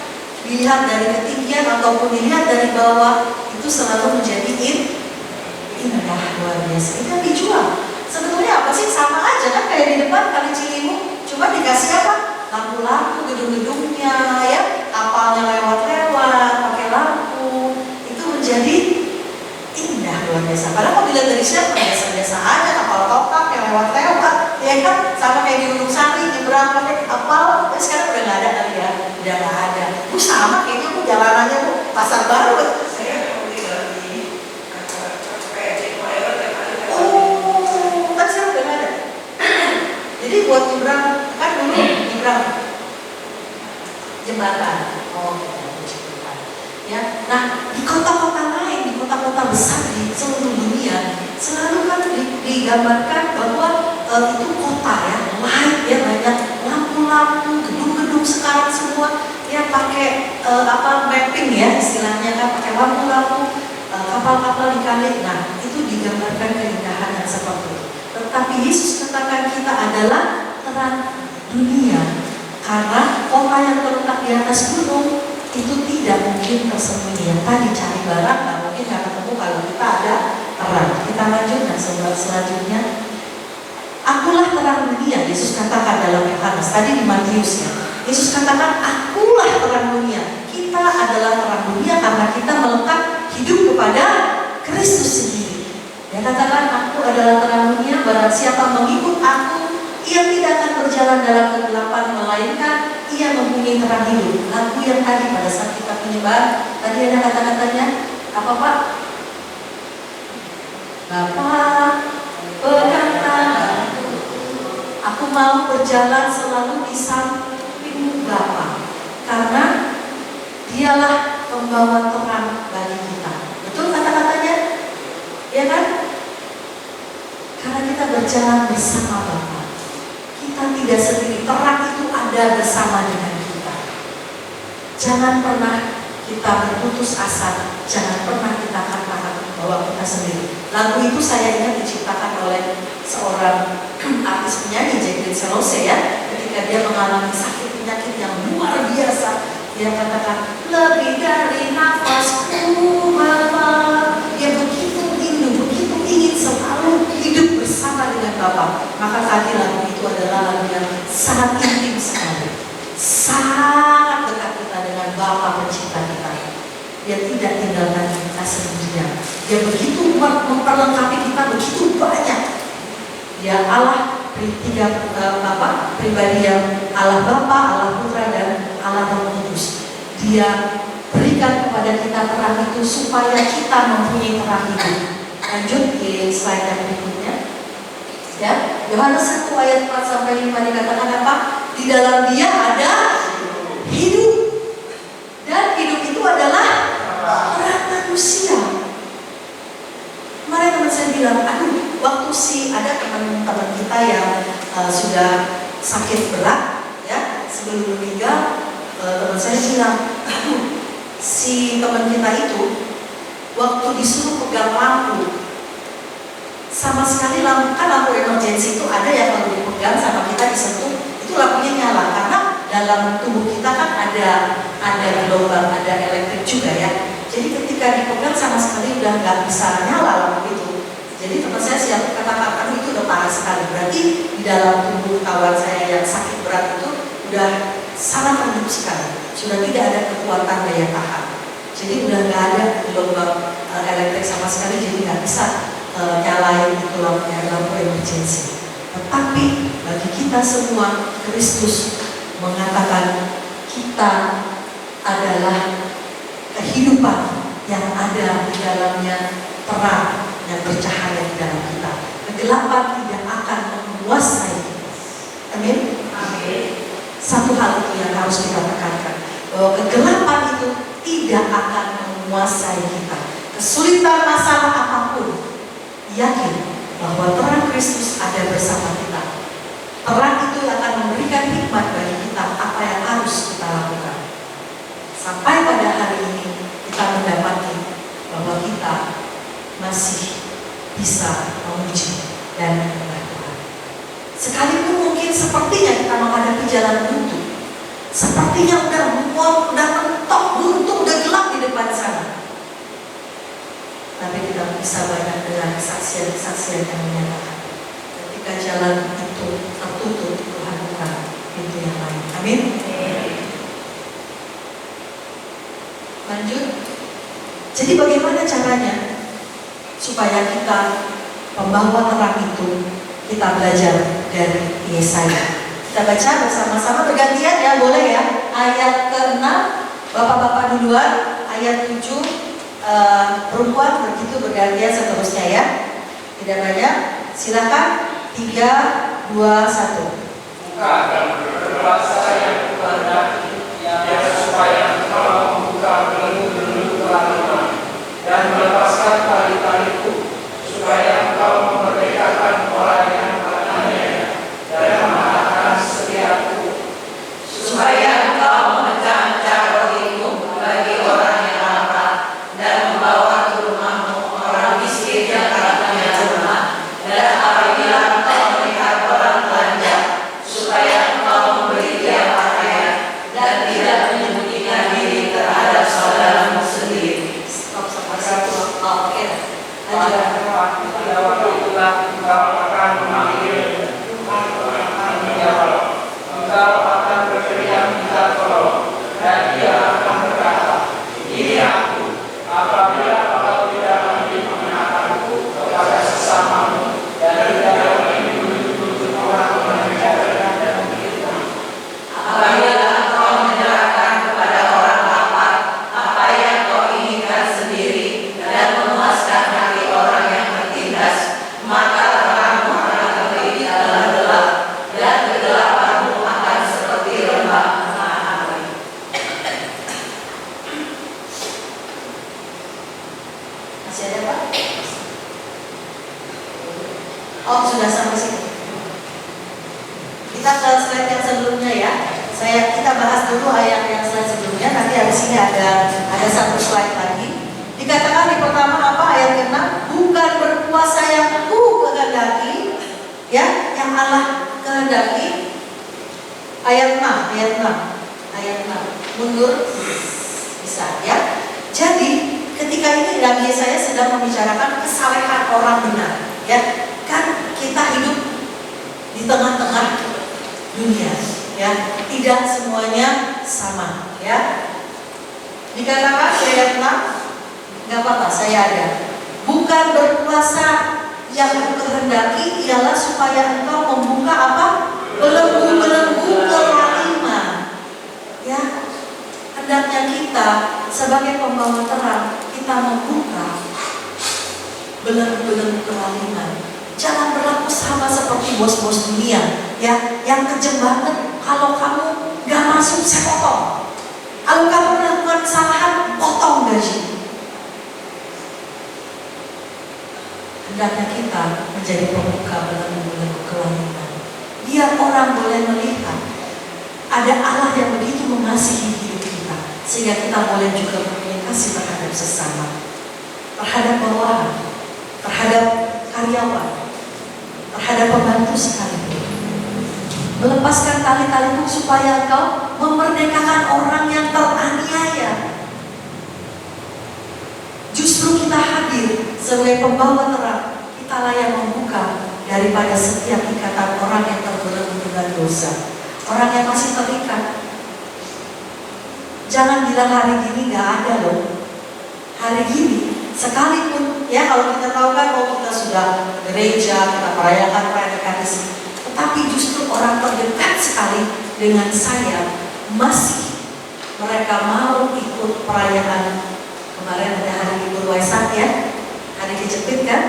A: Dilihat dari ketinggian ataupun dilihat dari bawah itu selalu menjadi indah luar biasa. Itu yang dijual. Sebetulnya apa sih? Sama aja kan kayak di depan Kali Ciliwung, cuma dikasih apa? Lampu-lampu gedung-gedungnya ya, kapalnya lewat-lewat pakai lampu. Itu menjadi indah luar biasa. Padahal kalau dilihat dari siapa biasa-biasa aja, kapal tokak yang lewat-lewat, ya kan sama kayak di Gunung Sari nyebrang pakai kapal. Tapi sekarang udah nggak ada kali ya, udah nggak ada. Bu sama kayaknya Bu jalanannya Bu Pasar Baru.
C: Saya tinggal di
A: Oh, kan sekarang udah nggak ada. Jadi buat nyebrang kan dulu nyebrang jembatan. Oh, jembatan. Ya, nah di kota-kota lain, di kota-kota besar di seluruh dunia selalu kan digambarkan bahwa itu kota ya, light ya, banyak lampu-lampu, gedung-gedung sekarang semua ya pakai mapping ya istilahnya kan, pakai lampu-lampu, kapal-kapal di kali. Nah itu digambarkan keindahan yang seperti itu. Tetapi Yesus katakan kita adalah terang dunia karena kota yang terletak di atas gunung itu tidak mungkin tersembunyi. Yang tadi cari barang nggak mungkin nggak ketemu kalau kita ada terang. Kita lanjut dan selanjutnya. Akulah terang dunia, Yesus katakan dalam Yohanes. Tadi di Matius ya, Yesus katakan akulah terang dunia. Kita adalah terang dunia karena kita melekat hidup kepada Kristus sendiri. Dia katakan aku adalah terang dunia, barang siapa mengikut aku, ia tidak akan berjalan dalam kegelapan, melainkan ia mempunyai terang hidup. Lagu yang tadi pada saat kita penyembahan, tadi ada kata-katanya apa Pak? Bapak pegang tanganku, aku mau berjalan selalu di samping Bapa, karena dialah pembawa terang bagi kita. Betul kata-katanya? Ya kan? Karena kita berjalan bersama Bapa, kita kita tidak sendiri. Terang itu ada bersama dengan kita. Jangan pernah kita berputus asa, jangan pernah kita katakan bahwa kita sendiri. Lagu itu saya ingat diciptakan oleh seorang artis penyanyi, Jacqueline Selose ya, ketika dia mengalami sakit penyakit yang luar biasa. Dia katakan, lebih dari nafasku Bapa. Dia begitu rindu, begitu ingin selalu hidup bersama dengan Bapa. Maka tadi lagu itu adalah lagu yang sangat intim sekali, sangat dekat kita dengan Bapa pencipta kita. Dia tidak tinggalkan kita sendirian. Dia begitu memperlengkapi kita begitu banyak. Dia Allah pribadi yang Allah Bapa, Allah Putra dan Allah Roh Kudus. Dia berikan kepada kita terang itu supaya kita mempunyai terang itu. Lanjut di slide yang berikutnya. Ya, Yohanes 1 ayat 4 sampai 5 dikatakan apa? Di dalam Dia ada hidup. Dan hidup itu adalah terang manusia. Kemarin teman saya bilang, aduh, waktu ada teman-teman kita yang sudah sakit berat, ya, sebelum meninggal, teman saya bilang, aduh, si teman kita itu, waktu disuruh pegang lampu, sama sekali lampu emergency itu ada yang kalau dipegang sama kita disentuh, itu lampunya nyala, karena dalam tubuh kita kan ada gelombang, ada elektrik juga ya. Jadi ketika dipegang sama sekali udah nggak bisa nyala lampu itu. Jadi teman saya siap katakan itu udah parah sekali. Berarti di dalam tubuh kawan saya yang sakit berat itu udah sangat redup sekali. Sudah tidak ada kekuatan daya tahan. Jadi udah nggak ada gelombang elektrik sama sekali. Jadi nggak bisa nyalain itu lampu emergency. Tetapi bagi kita semua, Kristus mengatakan kita adalah kehidupan yang ada di dalamnya, terang yang bercahaya di dalam kita. Kegelapan tidak akan menguasai kita. Amin? Amin. Satu hal itu yang harus kita tekankan, bahwa kegelapan itu tidak akan menguasai kita. Kesulitan masalah apapun, yakin bahwa terang Kristus ada bersama kita. Terang itu akan memberikan hikmat bagi kita apa yang harus kita lakukan. Sampai pada hari ini kita mendapati bahwa kita masih bisa memuji dan menyembah Tuhan. Sekalipun mungkin sepertinya kita menghadapi jalan buntu, sepertinya udah mentok buntu, udah gelap di depan sana. Tapi kita bisa banyak dengan kesaksian-kesaksian yang menyatakan ketika jalan itu tertutup, Tuhan buka pintu yang lain. Amin. Lanjut. Jadi bagaimana caranya supaya kita membawa terang itu, kita belajar dari Yesaya. Kita baca bersama-sama bergantian ya, boleh ya. Ayat ke-6 Bapak-bapak duluan, ayat 7 perempuan begitu bergantian seterusnya ya. Tidak banyak. Silakan. 3, 2, 1.
E: Buka dan berbahasa yang kehendaki, ya supaya engkau membuka belenggu-belenggu kelahiran dan melepaskan tali-taliku, supaya engkau memerdekakan orang yang teraniaya dan mengatakan setiaku,
C: supaya engkau memecah-mecah rotimu bagi orang yang lapar dan membawa ke rumahmu orang miskin yang tak punya rumah, dan apabila engkau melihat orang belanja, supaya engkau memberi dia pakaian dan tidak menyembunyikan diri terhadap saudaramu sendiri.
A: Stop sampai satu. Oke.
E: pada
A: Lanjut.
E: waktu itulah engkau akan memanggil, engkau akan berteriak minta tolong, dan dia akan berkata, ini aku. Apabila engkau tidak lagi mengenakanku kepada sesamamu dan tidak lagi menuntut orang mengerjakan dan menghitungkan.
C: Apabila engkau menyerahkan kepada orang lapar apa yang kau inginkan sendiri dan memuaskan hati orang yang tertindas, maka terangmu akan terbit dalam gelap dan kegelapanmu akan seperti lembah tengah hari.
A: Masih ada Pak? Oh sudah sampai sini. Kita Kita ke slide yang sebelumnya ya. Kita bahas dulu ayat yang slide sebelumnya. Nanti habis ini ada satu slide lagi. Dikatakan di pertama apa ayat ke-6? Bukan berkuasa yang ku kehendaki, ya, yang Allah kehendaki. Ayat 6. Mundur bisa ya. Jadi ketika ini Nabi Yesaya sedang membicarakan kesalehan orang benar, ya. Kan kita hidup di tengah-tengah dunia, ya. Tidak semuanya sama, ya. Dikatakan ayat 6, nggak apa-apa, saya ada. Bukan berkuasa yang kehendaki ialah supaya engkau membuka apa? Belenggu-belenggu kelaliman. Ya, hendaknya kita sebagai pembawa terang, kita membuka belenggu-belenggu kelaliman. Jangan berlaku sama seperti bos-bos dunia, ya, yang kejam banget. Kalau kamu nggak masuk, saya potong. Kalau kamu melakukan kesalahan, potong gaji. Hendaknya kita menjadi pembuka belenggu-belenggu kelaliman. Biar orang boleh melihat ada Allah yang begitu mengasihi hidup kita, sehingga kita boleh juga mempunyai kasih terhadap sesama, terhadap bawahan, terhadap karyawan, terhadap pembantu sekalipun. Melepaskan tali-talimu supaya engkau memerdekakan orang yang teraniaya. Justru kita hadir sebagai pembawa terang, kitalah yang membuka daripada setiap ikatan orang yang terbelenggu dengan dosa, orang yang masih terikat. Jangan bilang hari gini gak ada loh. Hari gini sekalipun, ya, kalau kita tahu kan, kita sudah gereja, kita merayakan Ekaristi, tetapi justru orang terdekat sekali dengan saya masih mereka mau ikut perayaan. Kemarin ada hari libur Waisak, ya, hari kejepit kan.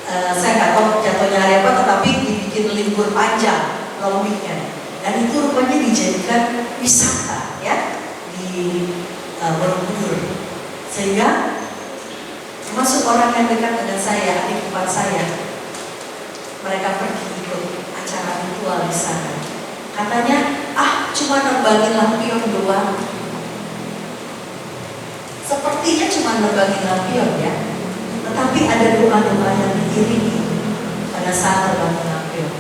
A: Saya nggak tahu jatuhnya hari apa, tetapi dibikin libur panjang long weekend, dan itu rupanya dijadikan wisata, ya, di Borobudur, sehingga termasuk orang yang dekat dengan saya, adik ipar saya, mereka pergi ikut acara ritual di sana. Katanya, cuma nerbangin lampion doang. Sepertinya cuma nerbangin lampion, ya. Tetapi ada doa-doa yang diiringi pada saat terbang lampion.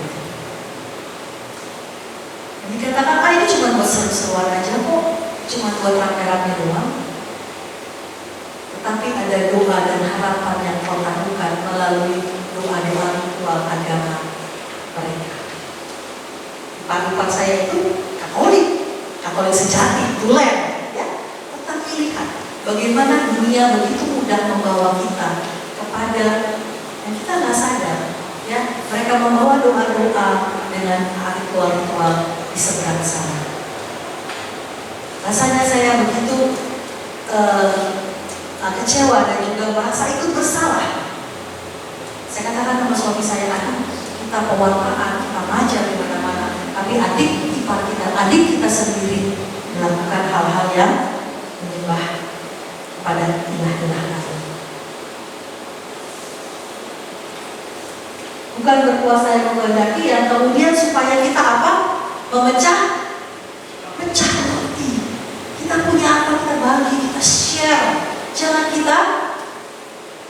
A: Dikatakan, ini cuma buat seru-seruan aja kok, cuma buat rame-rame doang. Tetapi ada doa dan harapan yang kau lakukan melalui doa-doa ritual agama mereka. Pak saya itu Katolik sejati, tulen, ya. Tetapi lihat bagaimana dunia begitu mudah membawa kita kepada yang kita nggak sadar, ya. Mereka membawa doa-doa dengan ritual-ritual di seberang sana. Rasanya saya begitu kecewa dan juga merasa ikut bersalah. Saya katakan sama suami saya, kita pewartaan, kita ngajar di mana-mana, tapi adik kita sendiri melakukan hal-hal yang menyembah pada ilah-ilah lain. Bukan berkuasa yang menghendaki, yang kemudian supaya kita apa? Memecah roti. Kita punya apa, kita bagi, kita share. Jangan kita,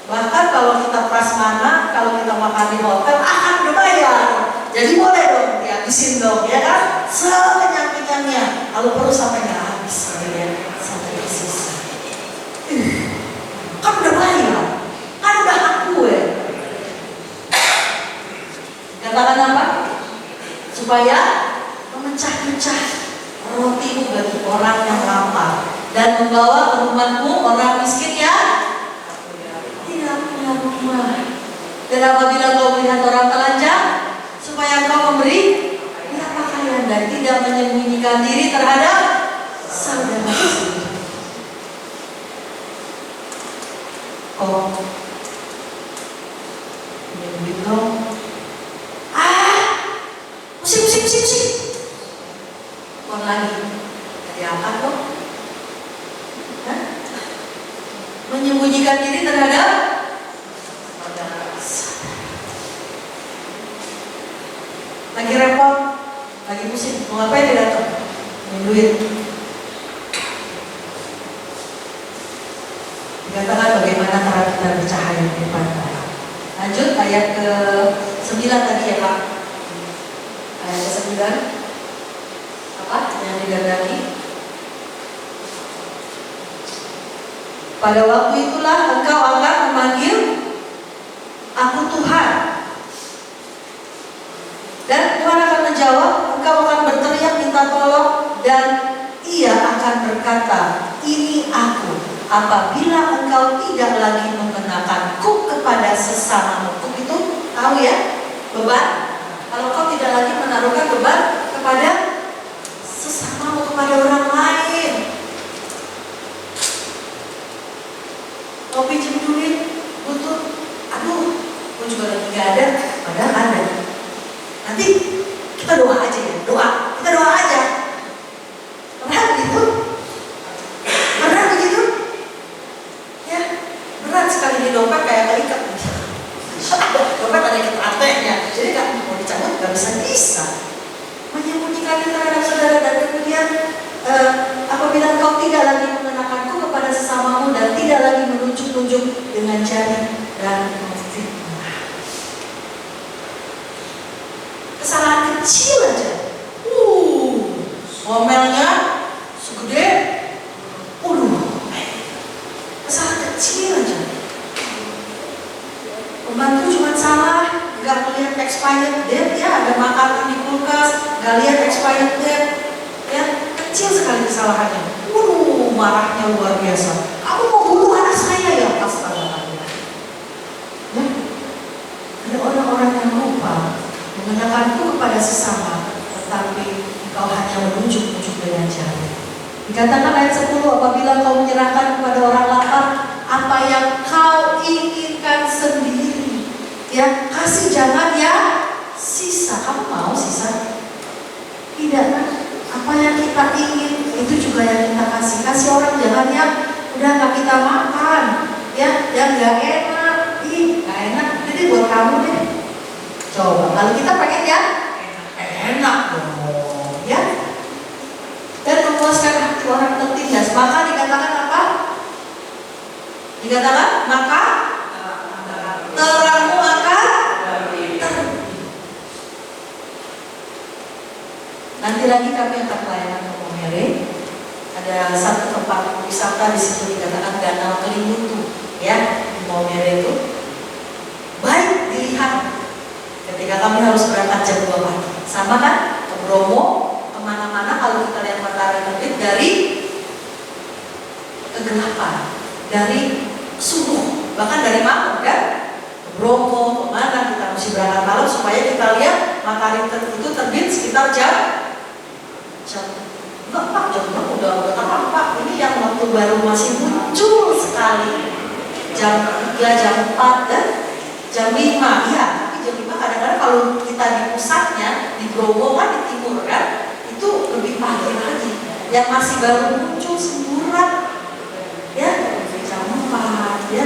A: bahkan kalau kita prasmanan, kalau kita makan di hotel, udah bayar, jadi boleh dong dihabisin dong, ya kan? Sekenyang-kenyangnya, kalau perlu sampai nggak habis, ya, sampai sisa. Kan udah bayar, kan udah hak gue. Katakan apa? Supaya memecah-mecah rotimu bagi orang yang lapar dan membawa ke rumahmu orang miskin yang tidak punya rumah. Dan apabila kau melihat orang telanjang, supaya kau memberi dia pakaian dan tidak menyembunyikan diri terhadap saudara sendiri. Ini dong. Musik. Buat lagi. Jadi apa kok? Menyembunyikan diri terhadap saudara. Lagi repot, Lagi pusing, mau ngapain dia datang? Mau duit. Dikatakan bagaimana cara kita bercahaya di depan orang. Lanjut ayat ke-9 tadi ya Pak. Ayat ke-9 apa yang digandaki? Pada waktu itulah engkau akan memanggil aku Tuhan. Dan Tuhan akan menjawab, engkau akan berteriak minta tolong, dan Ia akan berkata, ini aku. Apabila engkau tidak lagi mengenakan kuk kepada sesamamu. Kuk itu tahu ya, beban. Kalau kau tidak lagi menaruhkan beban kepada sesamamu, kepada orang lain. Kau pinjam duit, butuh, aduh, gue juga lagi gak ada, padahal ada. Nanti kita doa aja ya, kita doa aja. Pernah begitu? Ya, berat sekali di dompet kayak terikat. Dompet ada ikat rantai-nya, jadi kan mau dicabut gak bisa. Menyembunyikan terhadap saudara, dan kemudian apabila engkau tidak lagi mengenakanku kepada sesamamu dan tidak lagi menunjuk-nunjuk dengan jari dan memfitnah. Kesalahan kecil aja, ngomelnya segede, kesalahan kecil aja. Pembantu cuma salah, nggak melihat expired date, ya ada makanan di kulkas, nggak lihat expired date, ya kecil sekali kesalahannya. Marahnya luar biasa. Kamu mau bunuh anak saya ya? Astagfirullah. Ya, ada orang-orang yang lupa mengenakanku kepada sesama, tetapi engkau hanya menunjuk-nunjuk dengan jari. Dikatakan ayat 10, apabila kau menyerahkan kepada orang lapar apa yang kau inginkan sendiri, ya kasih, jangan ya sisa. Kamu mau sisa? Tidak kan? Apa yang kita ingin itu juga yang kita kasih. Kasih orang, jangan yang udah gak kita makan, ya yang gak enak, gak enak, jadi buat kamu deh. Coba, kalau kita pengen ya enak dong, ya. Dan memuaskan hati orang tertindas. Maka dikatakan apa? Dikatakan maka terangmu akan terbit. Nanti lagi kami akan pelayanan ke Momere. Ada satu tempat wisata di situ dikatakan Danau Kelimutu, ya di Momere itu. Baik dilihat ketika kami harus berangkat jam 2 pagi. Sama kan? Ke Bromo, kemana-mana kalau kita lihat matahari terbit dari kegelapan, dari subuh, bahkan dari malam kan? Ke Bromo, kemana kita mesti berangkat malam supaya kita lihat matahari itu terbit sekitar jam enggak Pak, jam udah terang Pak. Ini yang waktu baru masih muncul sekali, jam 3, jam 4 dan jam 5, ya. Tapi jam 5 kadang-kadang kalau kita di pusatnya di Bromo kan di timur kan, itu lebih pagi lagi. Yang masih baru muncul semburat, ya jam 4, ya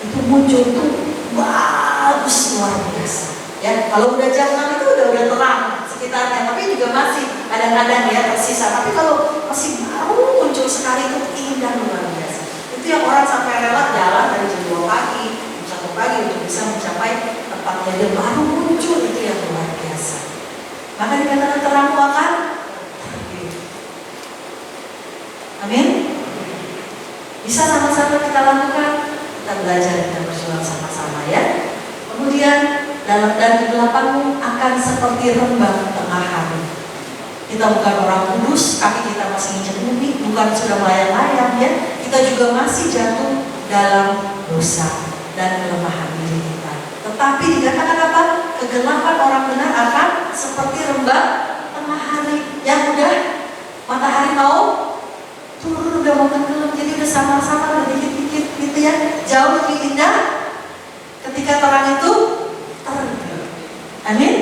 A: itu muncul tuh bagus luar biasa. Ya kalau udah jam 6 itu udah terang sekitarnya, tapi juga masih kadang-kadang ya tersisa. Tapi kalau masih baru muncul sekali itu indah luar biasa. Itu yang orang sampai rela jalan dari jam 2 pagi, jam 1 pagi untuk bisa mencapai tempatnya dia baru muncul, itu yang luar biasa. Maka dikatakan terangmu akan terbit. Amin. Bisa sama-sama kita lakukan, kita belajar, kita berjuang sama-sama ya. Kemudian dalam dan kegelapanmu akan seperti rembang tengah hari. Kita bukan orang kudus, kaki kita masih injak bumi, bukan sudah melayang-layang ya. Kita juga masih jatuh dalam dosa dan kelemahan diri kita. Tetapi dikatakan apa? Kegelapan orang benar akan seperti rembang tengah hari yang udah matahari mau turun, udah mau tenggelam, jadi udah sama-sama udah dikit-dikit gitu ya. Jauh lebih indah ketika terang itu terang. Amin.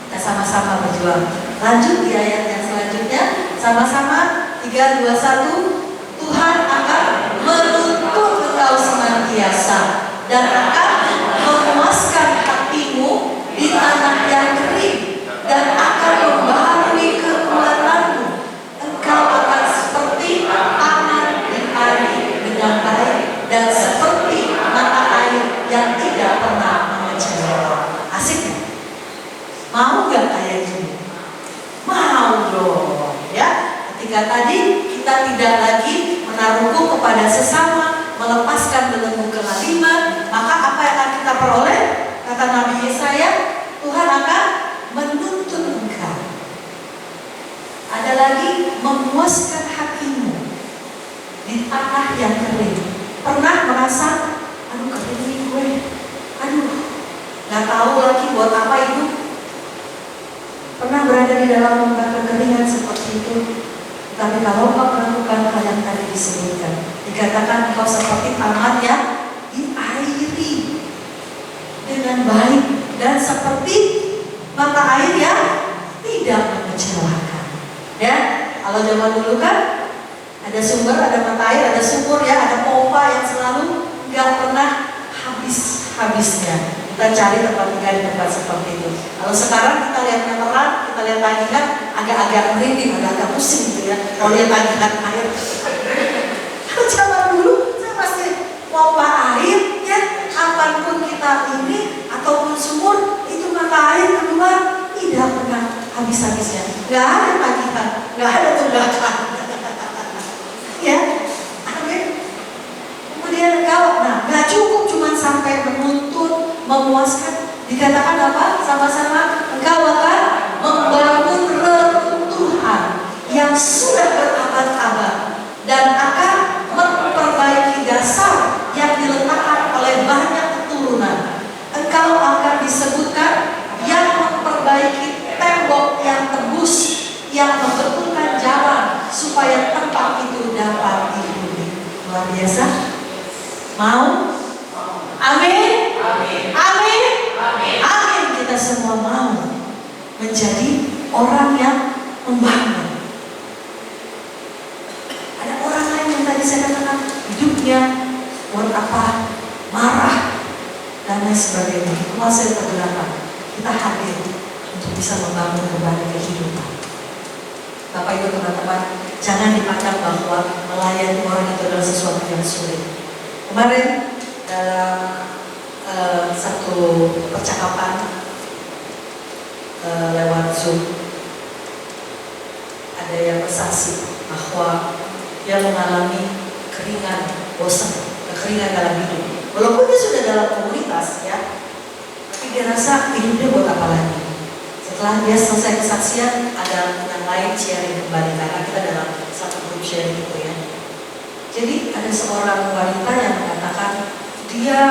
A: Kita sama-sama berjuang. Lanjut di ayat yang selanjutnya, sama-sama 3, 2, 1. Tuhan akan menuntut engkau senantiasa dan akan memuaskan hatimu di tanah yang kering dan akan nggak kayak gini? Mau dong, ya. Ketika tadi kita tidak lagi menaruhku kepada sesama, melepaskan belenggu kelaliman, maka apa yang akan kita peroleh? Kata Nabi Yesaya, Tuhan akan menuntun engkau. Ada lagi, memuaskan hatimu di tanah yang kering. Pernah merasa, aduh kering nih gue, aduh gak tahu lagi buat apa itu. Pernah berada di dalam lembah kekeringan seperti itu. Tapi kalau kau melakukan hal yang tadi disebutkan, dikatakan kau seperti taman yang diairi dengan baik dan seperti mata air yang tidak mengecewakan. Ya, kalau zaman dulu kan ada sumber, ada mata air, ada sumur ya, ada pompa yang selalu nggak pernah habisnya. Kita cari tempat tinggal di tempat seperti itu. Kalau sekarang kita lihat meteran, kita lihat tagihan, agak-agak merinding, agak-agak pusing gitu ya. Kalau lihat tagihan air. Kalau zaman dulu saya masih pompa air ya, kapanpun kita ini ataupun sumur itu mata air keluar tidak pernah habis-habisnya. Nggak ada tagihan, nggak ada tunggakan. Ya, amin. Kemudian kalau, nggak cukup cuma sampai menuntun, memuaskan, dikatakan apa? Sama-sama engkau akan membangun reruntuhan yang sudah berabad-abad dan akan memperbaiki dasar yang diletakkan oleh banyak keturunan. Engkau akan disebutkan yang memperbaiki tembok yang tembus, yang membetulkan jalan supaya tempat itu dapat dihuni. Luar biasa. Mau? Amin.
C: Amin.
A: Amin.
C: Amin.
A: Amin. Kita semua mau menjadi orang yang membangun. Ada orang lain yang tadi saya katakan hidupnya buat apa? Marah dan lain sebagainya. Kuasa pergerakan. Kita hadir untuk bisa membangun kembali kehidupan. Bapak Ibu teman-teman, jangan dipandang bahwa melayani orang itu adalah sesuatu yang sulit. Kemarin dalam satu percakapan lewat Zoom, ada yang bersaksi bahwa dia mengalami keringan, bosan, kekeringan dalam hidup. Walaupun dia sudah dalam komunitas ya, tapi dia rasa hidupnya buat apa lagi. Setelah dia selesai kesaksian, ada yang lain sharing kembali karena kita dalam satu grup sharing itu ya. Jadi ada seorang wanita yang mengatakan dia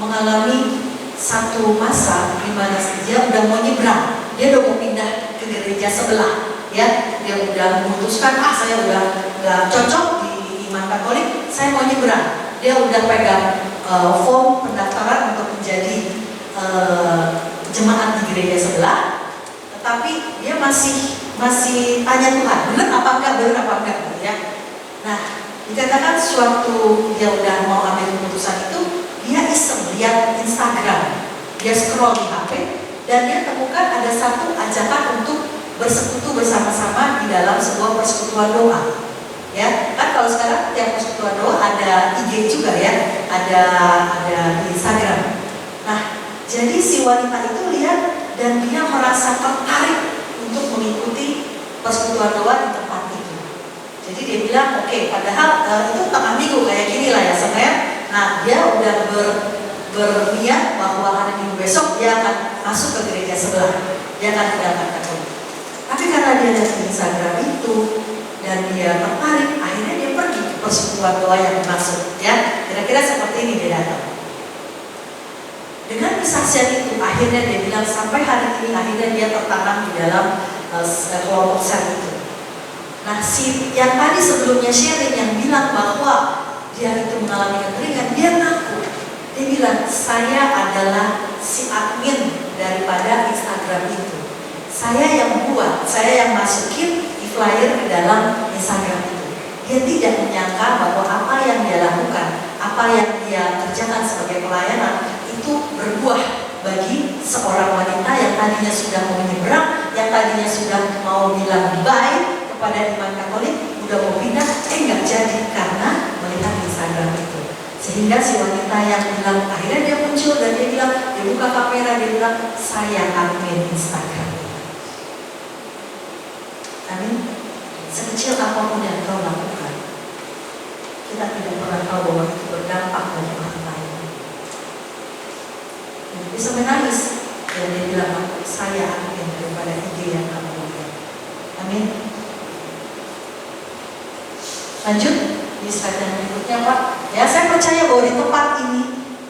A: mengalami satu masa di mana dia udah mau nyebrang, dia udah mau pindah ke gereja sebelah, ya. Dia udah memutuskan, saya udah nggak cocok di iman Katolik, saya mau nyebrang. Dia udah pegang form pendaftaran untuk menjadi jemaat di gereja sebelah, tetapi dia masih tanya Tuhan, benar apa enggak, gitu ya. Nah, dikatakan suatu dia udah mau ambil keputusan itu, dia iseng lihat Instagram, dia scroll di HP dan dia temukan ada satu ajakan untuk bersekutu bersama-sama di dalam sebuah persekutuan doa. Ya, kan kalau sekarang tiap persekutuan doa ada IG juga ya, ada di Instagram. Nah, jadi si wanita itu lihat dan dia merasa tertarik untuk mengikuti persekutuan doa di tempat itu. Jadi dia bilang, oke, padahal itu tengah minggu kayak gini lah ya sebenarnya. Nah, dia udah berniat bahwa hari minggu besok dia akan masuk ke gereja sebelah, dia akan tinggalkan Katolik. Tapi karena dia lihat di Instagram itu dan dia tertarik, akhirnya dia pergi ke persekutuan doa yang dimaksud. Ya, kira-kira seperti ini dia datang. Dengan kesaksian itu, akhirnya dia bilang sampai hari ini akhirnya dia tertanam di dalam kelompok sel itu. Nah, si yang tadi sebelumnya sharing yang bilang bahwa dia itu mengalami kekeringan, dia ngaku. Dia bilang, saya adalah si admin daripada Instagram itu. Saya yang buat, saya yang masukin di flyer ke dalam Instagram itu. Dia tidak menyangka bahwa apa yang dia lakukan, apa yang dia kerjakan sebagai pelayanan itu berbuah bagi seorang wanita yang tadinya sudah mau menyeberang, yang tadinya sudah mau bilang bye kepada iman Katolik, udah mau pindah, nggak jadi karena melihat Instagram itu. Sehingga si wanita yang bilang, akhirnya dia muncul dan dia bilang, dia buka kamera, dia bilang, saya admin Instagram. pernah tahu bahwa itu berdampak bagi orang lain. Bisa menangis dan dia bilang, saya akan daripada ide yang kamu buat. Amin. Lanjut di slide yang berikutnya, Pak. Ya, saya percaya bahwa di tempat ini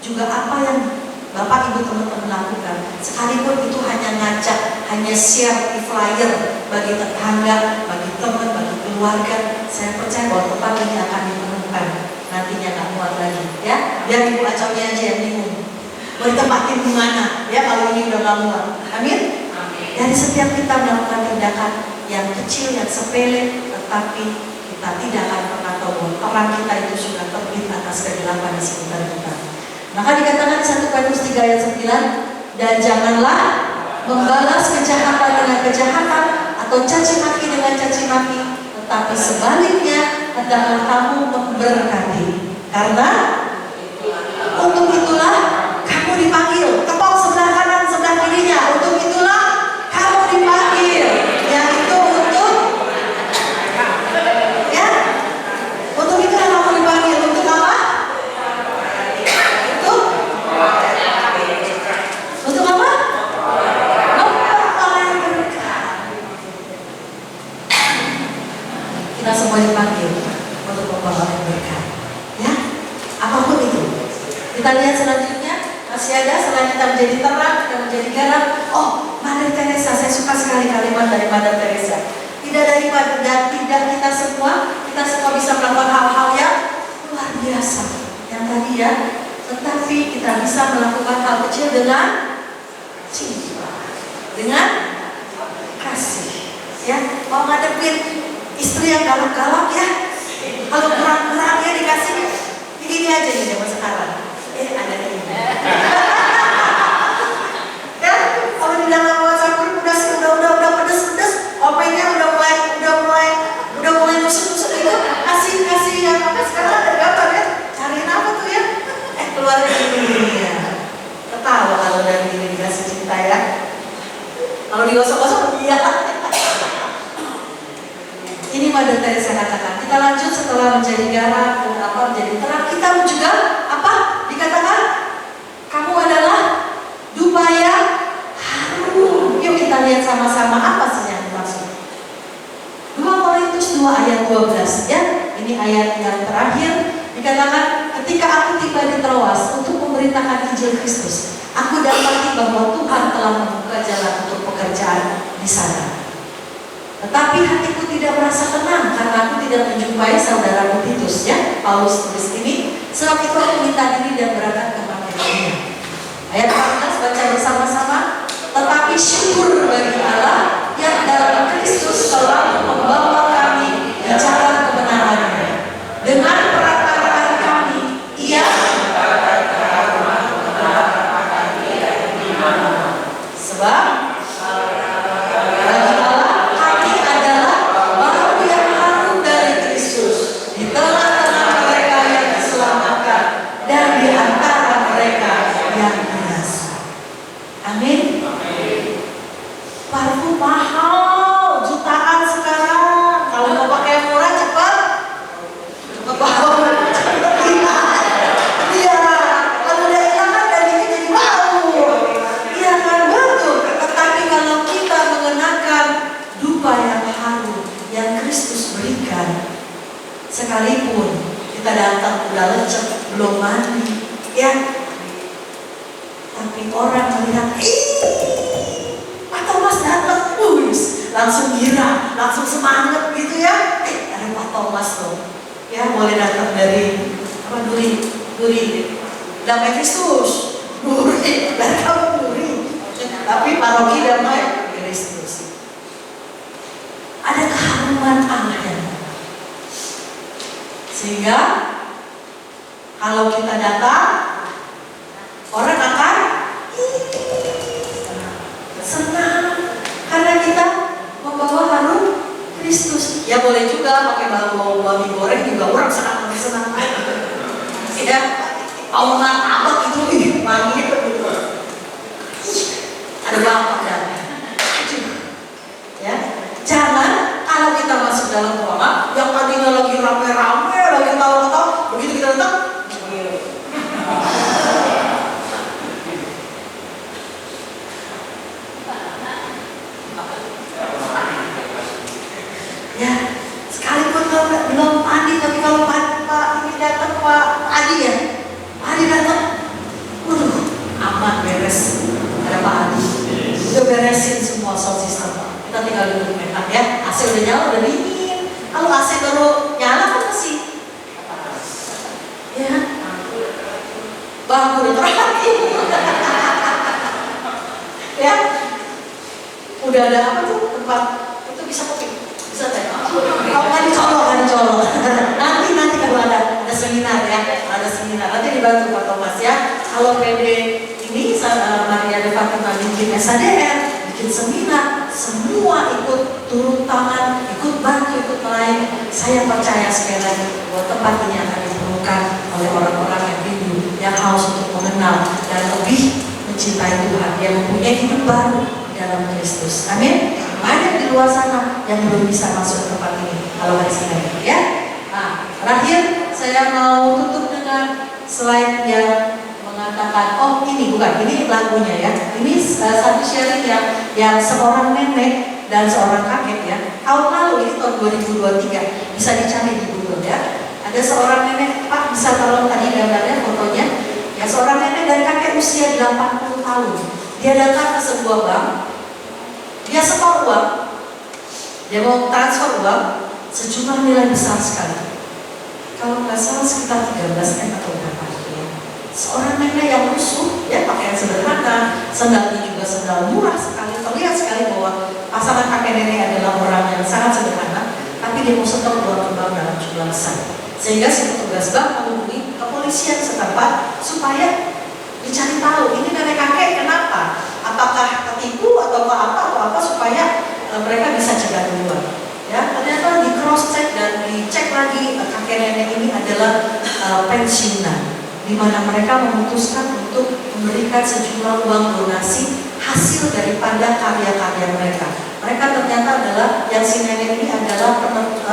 A: juga apa yang Bapak Ibu teman-teman lakukan, sekalipun itu hanya ngajak, hanya share di flyer bagi tetangga, bagi teman, bagi keluarga, saya percaya bahwa tempat ini akan ditemukan nantinya nggak muat lagi, ya. Biar Ibu Acaunya aja yang bingung mau ditempatin di mana, ya, kalau ini udah nggak muat. Amin. Dari setiap kita melakukan tindakan yang kecil, yang sepele, tetapi kita tidak akan pernah tahu bahwa orang kita itu sudah terbit atas kegelapan di sekitar kita. Maka dikatakan di 1 Petrus 3 ayat 9, dan janganlah membalas kejahatan dengan kejahatan atau caci maki dengan caci maki, tetapi sebaliknya hendaklah kamu memberkati. Karena untuk itulah kamu dipanggil. Tepuk sebelah kanan sebelah kirinya. Untuk itulah kamu dipanggil. Yang itu untuk, ya, untuk itulah kamu dipanggil. Untuk apa? Untuk apa? Memperoleh berkat. Kita semua dipanggil untuk memperoleh berkat, ya, apapun itu. Kita lihat selanjutnya, masih ada selain kita menjadi terang, kita menjadi garam. Oh, Mother Teresa, saya suka sekali kalimat dari Mother Teresa. Tidak daripada dan tidak kita semua bisa melakukan hal-hal yang luar biasa yang tadi, ya. Tetapi kita bisa melakukan hal kecil dengan cinta, dengan kasih, ya. Mau ngadepin istri yang galak-galak, ya, kalau kurang-kurang ya dikasih ini aja nih zaman sekarang. Ada ini. Ya, kalau di dalam WhatsApp grup udah pedes, opennya udah mulai nusuk-nusuk itu, kasih yang apa sekarang ada gambar, ya. Cariin apa tuh, ya? Keluarnya ini, ya. Ketawa kalau dari ini dikasih cinta, ya. Kalau digosok-gosok, iya. Ini Mother Teresa katakan. Kita lanjut setelah menjadi garam dan menjadi terang, kita juga apa? Dikatakan kamu adalah dupa yang harum. Yuk kita lihat sama-sama apa sih yang dimaksud. 2 Korintus 2 ayat 12, ya. Ini ayat yang terakhir. Dikatakan ketika aku tiba di Troas untuk memberitakan Injil Kristus, aku dapati bahwa Tuhan telah membuka jalan untuk pekerjaan di sana. Tetapi hatiku tidak merasa tenang karena aku tidak menjumpai saudaraku Titus, ya. Paulus tulis ini, sebab itu aku minta diri dan berangkat ke Makedonia. Ayat 14 baca bersama-sama. Tetapi syukur bagi Allah yang dalam Kristus selalu membawa kami di jalan kebenarannya. Dengan perataan kami, Ia sebab parfum mahal, jutaan sekarang. Kalau mau pakai yang murah cepat ngebawa. Iya, kalau udah hilang kan dagingnya jadi bau. Iya kan, betul. Tetapi kalau kita mengenakan dupa yang harum yang Kristus berikan, sekalipun kita datang udah lecek, belum mandi, ya, tapi orang melihat, Thomas datang, langsung gira, langsung semangat gitu, ya. Ada Pak Thomas loh, ya, boleh datang dari apa, Duri, Damai Kristus, Duri, dari kamu Duri, tapi paroki Damai Kristus. Ada keharuman Allah yang sehingga kalau kita datang, orang akan senang karena kita membawa harum Kristus. Ya boleh juga pakai bau babi goreng juga orang senang. Ya, mau martabak itu wangi betul. Ada bapak dan, ya. Jangan kalau kita masuk dalam ruangan yang tadinya lagi rame-rame, lagi tahu-tahu, begitu kita aman, beres. Ada Pak Adi. Udah beresin semua sound system. Kita tinggal duduk enak ya. AC udah nyala, udah dingin. Kalau AC baru nyala kan masih ya. Bangku udah terakhir. Ya. Udah ada apa tuh tempat itu bisa kopi, bisa teh. Kalau kan dicolok. Nanti kalau ada seminar ya, ada seminar nanti dibantu Pak Thomas ya. Kalau PD ini Maria de Fatima bikin SADR, bikin seminar, semua ikut turun tangan, ikut bantu, ikut melayani. Saya percaya sekali lagi bahwa tempat ini akan diperlukan oleh orang-orang yang rindu, yang haus untuk mengenal dan lebih mencintai Tuhan, yang mempunyai hidup baru dalam Kristus. Amin. Banyak di luar sana yang belum bisa masuk ke tempat ini kalau hari Senin ya. Nah, terakhir saya mau tutup dengan slide yang mengatakan, oh ini lagunya ya. Ini satu sharing yang seorang nenek dan seorang kakek ya. Tahun lalu ini tahun 2023 bisa dicari di Google ya. Ada seorang nenek, Pak bisa tolong tadi gambarnya fotonya. Ya seorang nenek dan kakek usia 80 tahun. Dia datang ke sebuah bank. Dia setor uang, dia mau transfer uang sejumlah nilai besar sekali. Kalau nggak salah sekitar 13 M atau berapa ya. Seorang nenek yang lusuh, ya pakaian sederhana, sandalnya juga sandal murah sekali. Terlihat sekali bahwa pasangan kakek nenek adalah orang yang sangat sederhana, tapi dia mau setor uang ke bank dalam jumlah besar. Sehingga si petugas bank menghubungi kepolisian setempat supaya dicari tahu ini nenek kakek kenapa. Apakah ketipu atau apa supaya mereka bisa cegah duluan. Ya, ternyata di cross check dan dicek lagi kakek nenek ini adalah pensiunan, di mana mereka memutuskan untuk memberikan sejumlah uang donasi hasil daripada karya-karya mereka. Mereka ternyata adalah yang si nenek ini adalah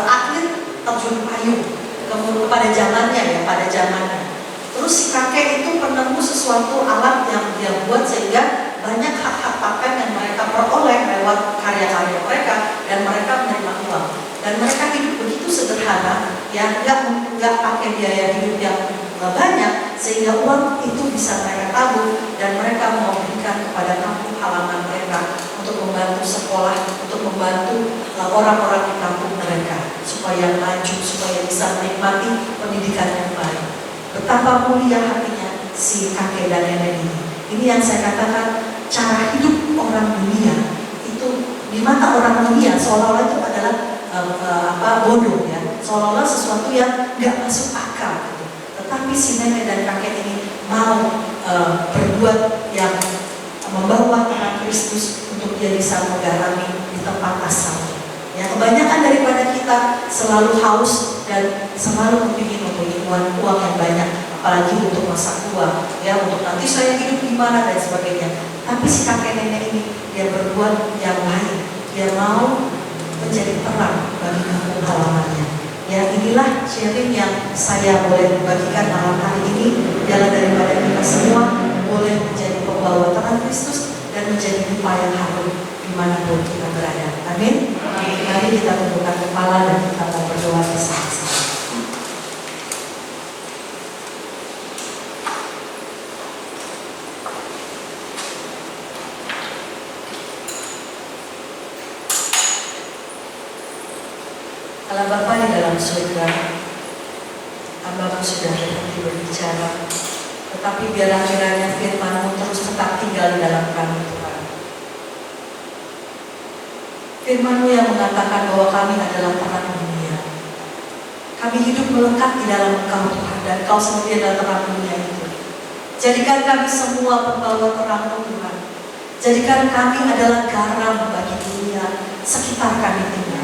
A: atlet terjun payung pada zamannya ya, pada zamannya. Terus si kakek itu penemu sesuatu alat yang dia buat sehingga banyak hak-hak paten yang mereka peroleh lewat karya-karya mereka dan mereka menerima uang. Dan mereka hidup begitu sederhana, ya nggak pakai biaya hidup yang banyak sehingga uang itu bisa mereka tabung dan mereka mau berikan kepada kampung halaman mereka untuk membantu sekolah, untuk membantu orang-orang di kampung mereka supaya maju, supaya bisa menikmati pendidikan yang baik. Betapa mulia hatinya si kakek dan nenek ini. Ini yang saya katakan, cara hidup orang dunia itu di mata orang dunia seolah-olah itu adalah bodoh ya, seolah-olah sesuatu yang nggak masuk akal. Gitu. Tetapi si nenek dan kakek ini mau berbuat yang membawa terang Kristus untuk dia bisa menggarami di tempat asalnya. Ya, kebanyakan daripada kita selalu haus dan selalu ingin mempunyai uang yang banyak, apalagi untuk masa tua, ya untuk nanti saya hidup gimana dan sebagainya. Tapi si kakek nenek ini dia berbuat yang lain, dia mau menjadi terang bagi kampung halamannya. Ya inilah sharing yang saya boleh bagikan malam hari ini. Jalan daripada kita semua boleh menjadi pembawa terang Kristus dan menjadi dupa yang harum dimanapun kita berada. Amin. Mari kita tundukkan kepala dan kita mau berdoa bersama-sama. Allah Bapa di dalam surga, hamba-Mu sudah berhenti berbicara, tetapi biarlah kiranya firman-Mu terus tetap tinggal di dalam kami Tuhan. Firman-Mu yang mengatakan bahwa kami adalah terang dunia. Kami hidup melekat di dalam Engkau Tuhan, dan Engkau sendiri adalah terang dunia itu. Jadikan kami semua pembawa terang Tuhan. Jadikan kami adalah garam bagi dunia sekitar kami tinggal.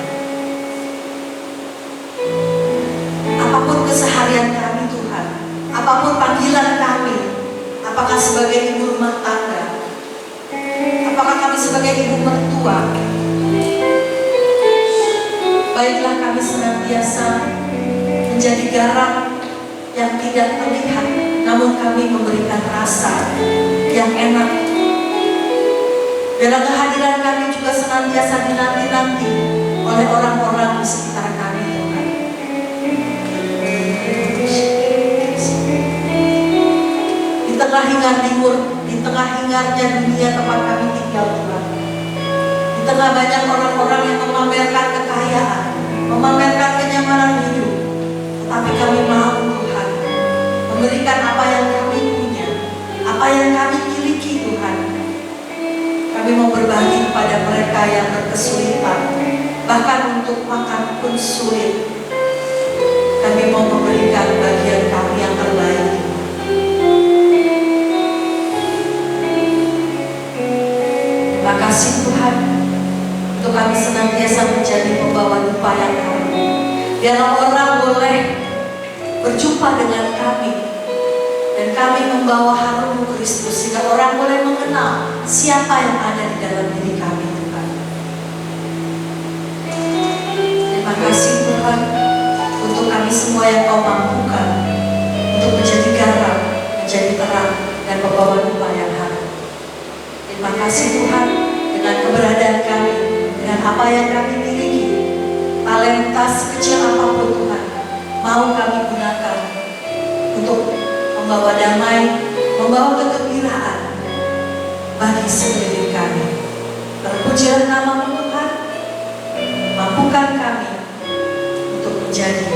A: Apapun keseharian kami Tuhan, apapun panggilan kami, apakah sebagai ibu rumah tangga, apakah kami sebagai ibu mertua, baiklah kami senantiasa menjadi garam yang tidak terlihat, namun kami memberikan rasa yang enak. Dalam kehadiran kami juga senantiasa dinanti-nanti oleh orang-orang di sekitar kami Tuhan. Di tengah hingar bingur, di tengah tengah hingarnya dunia tempat kami tinggal Tuhan. Di tengah banyak orang-orang yang memamerkan kekayaan, memamerkan kenyamanan hidup, tetapi kami mau Tuhan memberikan apa yang kami punya, apa yang kami miliki Tuhan. Kami mau berbagi kepada mereka yang berkesulitan, bahkan untuk makan pun sulit. Kami mau memberikan bagian kami yang terbaik. Terima kasih Tuhan untuk kami senantiasa menjadi pembawa dupa yang harum. Biarlah orang boleh berjumpa dengan kami dan kami membawa harum Kristus sehingga orang boleh mengenal siapa yang ada di dalam diri kami Tuhan. Terima kasih Tuhan untuk kami semua yang Kau mampukan untuk menjadi garam, menjadi terang dan membawa dupa yang harum. Terima kasih Tuhan dengan keberadaan kami, dengan apa yang kami miliki, talenta sekecil apapun Tuhan, mau kami gunakan untuk membawa damai, membawa kegembiraan bagi sekeliling kami. Terpujilah nama-Mu Tuhan, mampukan kami untuk menjadi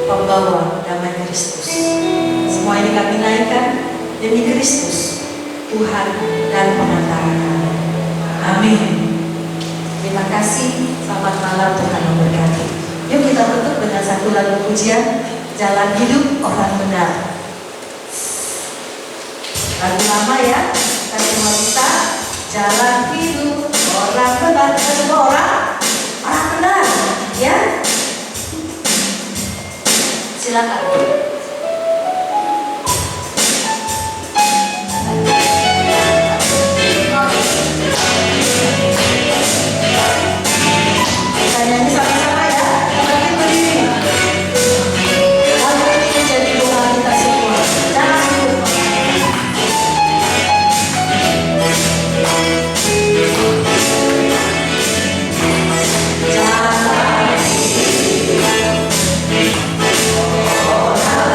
A: pembawa damai Kristus. Semua ini kami naikkan demi Kristus, Tuhan dan Pengantara kami. Amin. Terima kasih. Selamat malam, Tuhan memberkati. Yuk kita tutup dengan satu lagu pujian, Jalan Hidup Orang Benar. Lagu lama ya, kita semua bisa. Jalan hidup orang benar. Kita semua orang benar, ya. Silakan. Kita nyanyi sama-sama ya. Kita berdiri. Lagu ini menjadi doa kita semua. Jalan hidup. Jalan hidup orang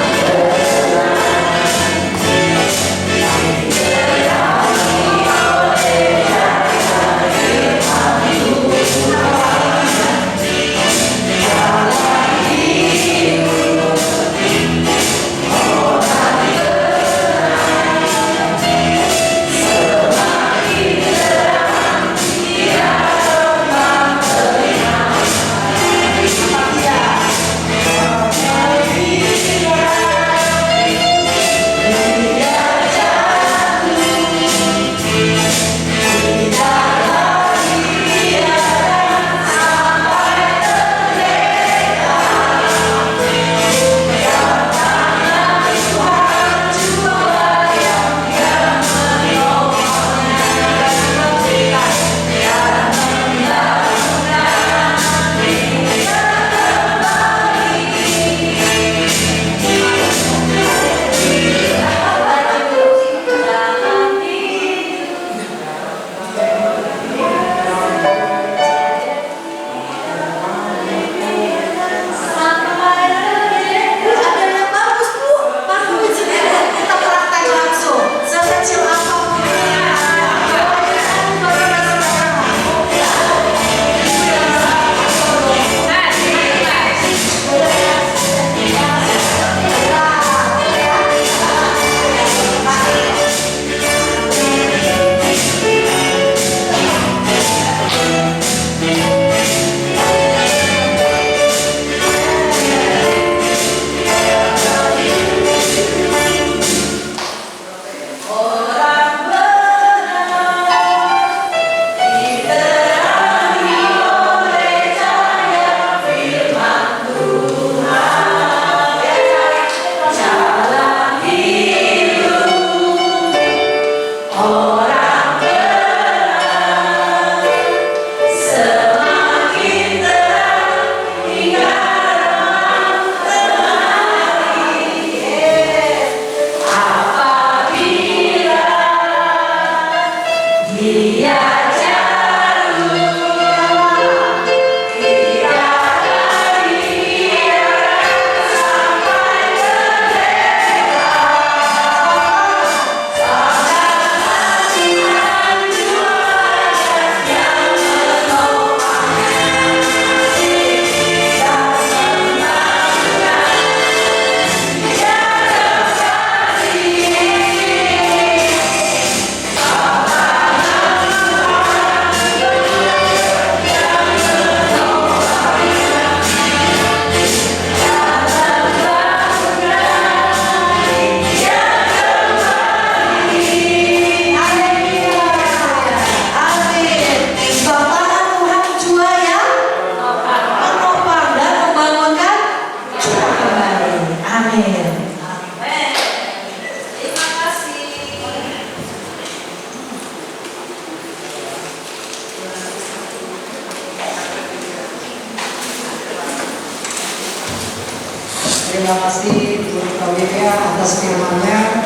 D: terima kasih Guru Prawira atas firman-Nya.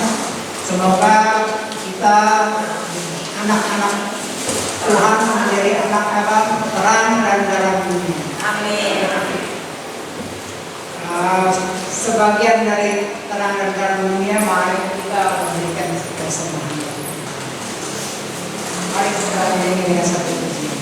D: Semoga kita anak-anak Tuhan menjadi anak-anak terang dan dalam dunia.
A: Amin.
D: Sebagian dari terang dan dalam dunia, mari kita memberikan persembahan. Mari kita menyanyi dengan satu pujian.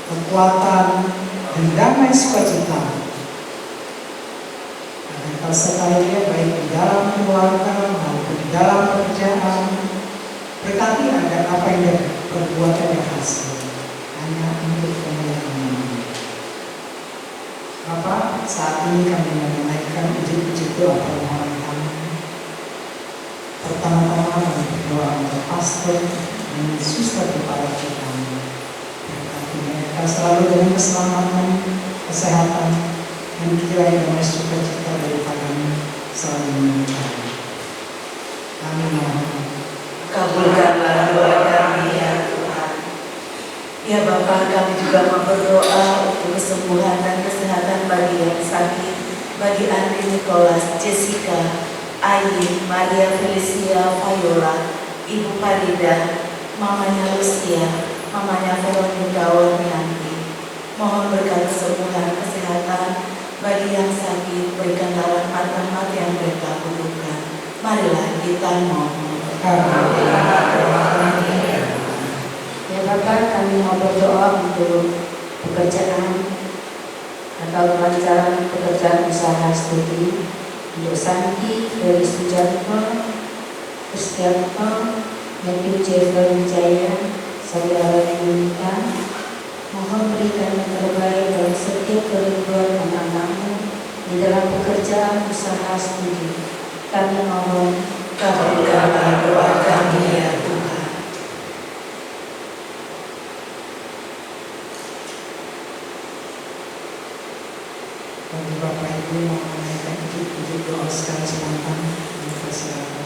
D: Kekuatan dan damai sukacita akan sertai dia baik di dalam keluarga maupun di dalam pekerjaan. Berkati agar apa yang dia perbuat berhasil hanya untuk kemuliaan nama. Bapak, saat ini kami menaikkan puji-puji doa permohonan kami. Pertama-tama kami berdoa untuk pastor dan suster kepada kita. Mereka selalu dengan keselamatan, kesehatan, dan kiranya damai sukacita daripada selalu menyertai. Kami mohon,
A: Kabulkanlah doa kami ya Tuhan. Ya Bapa, kami juga mau berdoa untuk kesembuhan dan kesehatan bagi yang sakit, bagi Andri Nicholas, Jessica, Ayin, Maria Felicia, Viola, Ibu Farida, Mamanya Lucia, Mamanya Veronica Warnianti. Mohon berkat kesembuhan, kesehatan bagi yang sakit, berikanlah rahmat-rahmat yang mereka butuhkan. Marilah kita mohon.
B: Ya Bapak, kami mau berdoa untuk pekerjaan atau kelancaran pekerjaan usaha studi untuk Santi, Ferry Sujarto, Kristianto, Matthew Jeffrey Wijaya, saudara Yunita. Mohon berikan yang terbaik dalam setiap kehidupan anak-anakmu di dalam pekerjaan usaha studi. Kami mohon,
A: Kabulkanlah doa kami ya Tuhan.
D: bagi Bapak Ibu mau menaikkan puji-puji doa secara spontan, dipersilakan.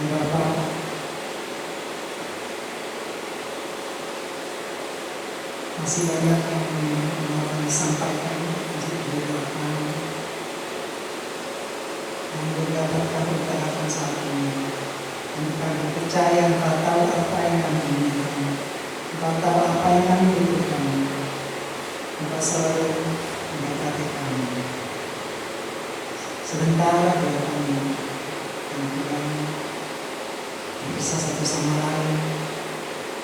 D: Bapak, Masih banyak yang mau kami sampaikan untuk didoakan yang beberapa kami katakan saat ini. Dan kami percaya Engkau tahu apa yang kami inginkan, Engkau tahu apa yang kami butuhkan. Engkau selalu memberkati kami. Sebentar doa kami dan Tuhan berpisah satu sama lain.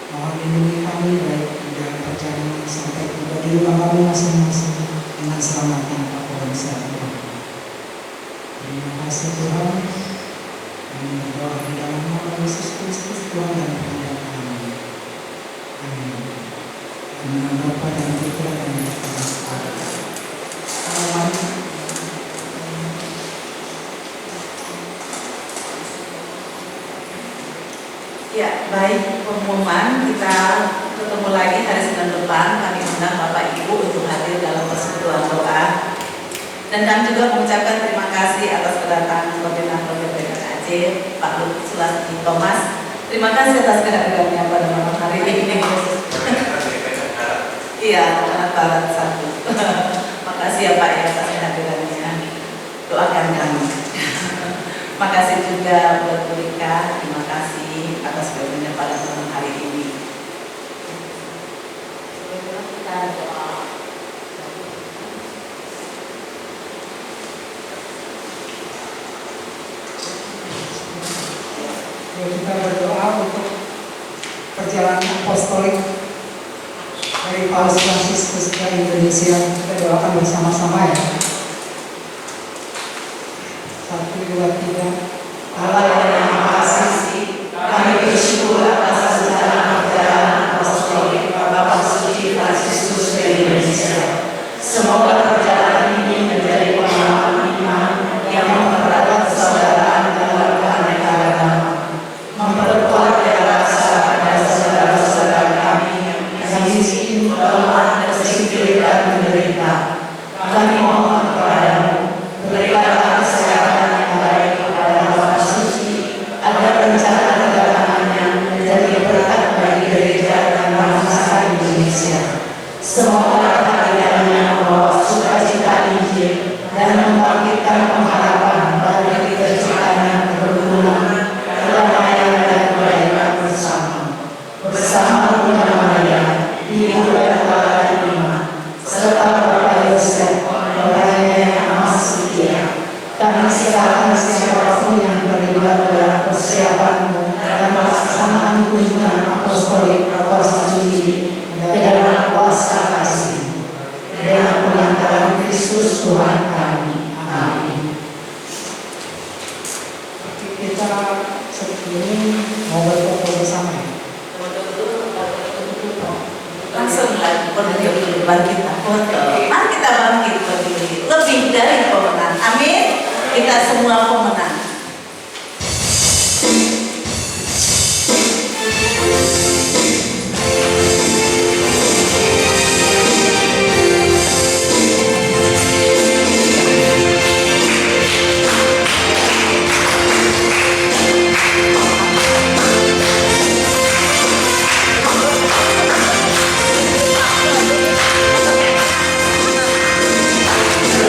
D: Mohon lindungi kami baik di dalam perjalanan sampai tiba di rumah kami masing-masing dengan selamat tanpa pemeriksaan. Terima kasih Tuhan. Kami berdoa di dalam nama Yesus Kristus Tuhan dan Tuhan kami. Amin. Dengan Bapa dan Putra dan Roh Kudus. Amin.
A: Ya, baik, pengumuman kita ketemu lagi hari Senin depan. Kami undang Bapak Ibu untuk hadir dalam persekutuan doa. Dan kami juga mengucapkan terima kasih atas kedatangan koordinator DPRAJ Pak Sulastri Thomas. Terima kasih atas kehadirannya pada malam hari ini. Iya, anak barat satu. Makasih ya Pak ya atas kehadirannya. Doakan kami. Makasih juga buat Bu Rika. Terima kasih atas kehadirannya pada malam hari ini.
B: Kita doa.
D: Kita berdoa untuk perjalanan apostolik dari Paus Fransiskus ke Indonesia. Kita doakan bersama-sama ya. 1, 2, 3.
C: Allah yang Maha Kasih, kami bersyukur atas perjalanan apostolik Bapak Suci Fransiskus ke Indonesia. Semoga perjalanan ini menjadi pengalaman iman yang mempererat persaudaraan dalam keanekaragaman, memperkuat rasa pada saudara-saudara kami yang miskin, lemah, tersingkir dan menderita. Kami mohon kepadamu, berikanlah kesehatan yang baik kepada Bapak Suci, agar rencana kedatangannya menjadi berkat bagi gereja dan bangsa Indonesia. Semoga kehadirannya membawa sukacita Injil dan membangkitkan pengharapan bagi terciptanya kerukunan, kedamaian dan kebaikan bersama. Bersama Bunda Maria, Ibu dan Bapak Lima, serta Bapak Yosef, orangnya yang amat setia. Kami serahkan siapapun yang terlibat dalam persiapan dan pelaksanaan kunjungan apostolik Bapak Suci ke dalam kuasa kasih. Dengan pengantaran Kristus Tuhan kami. Amin.
D: Kita sebelum mau berfoto bersama.
A: Langsung lagi berdiri bangkit foto. Mari kita bangkit berdiri. Lebih dari pemenang. Amin. Kita semua pemenang.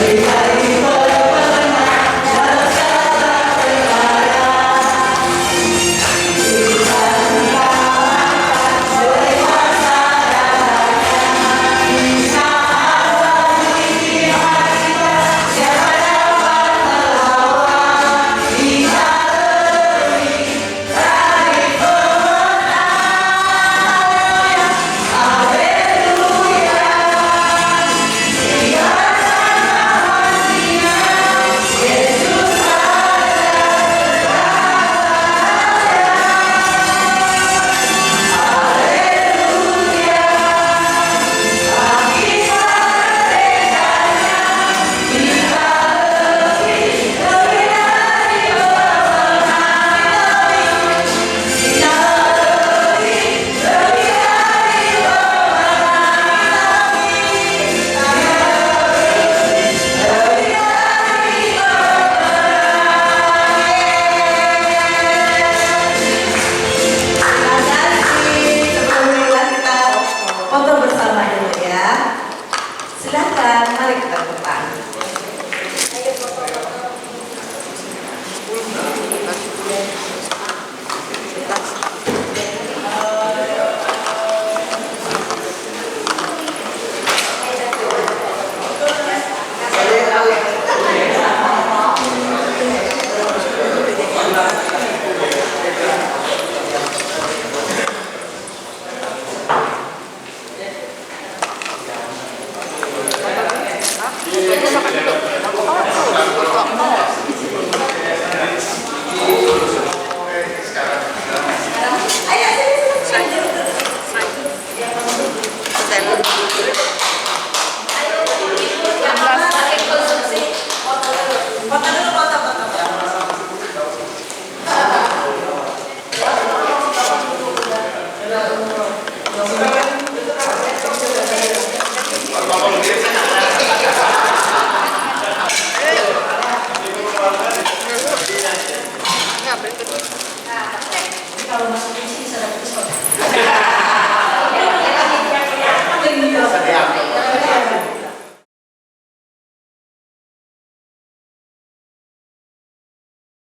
C: Dari pemenang, dan segala Nggak, berikut.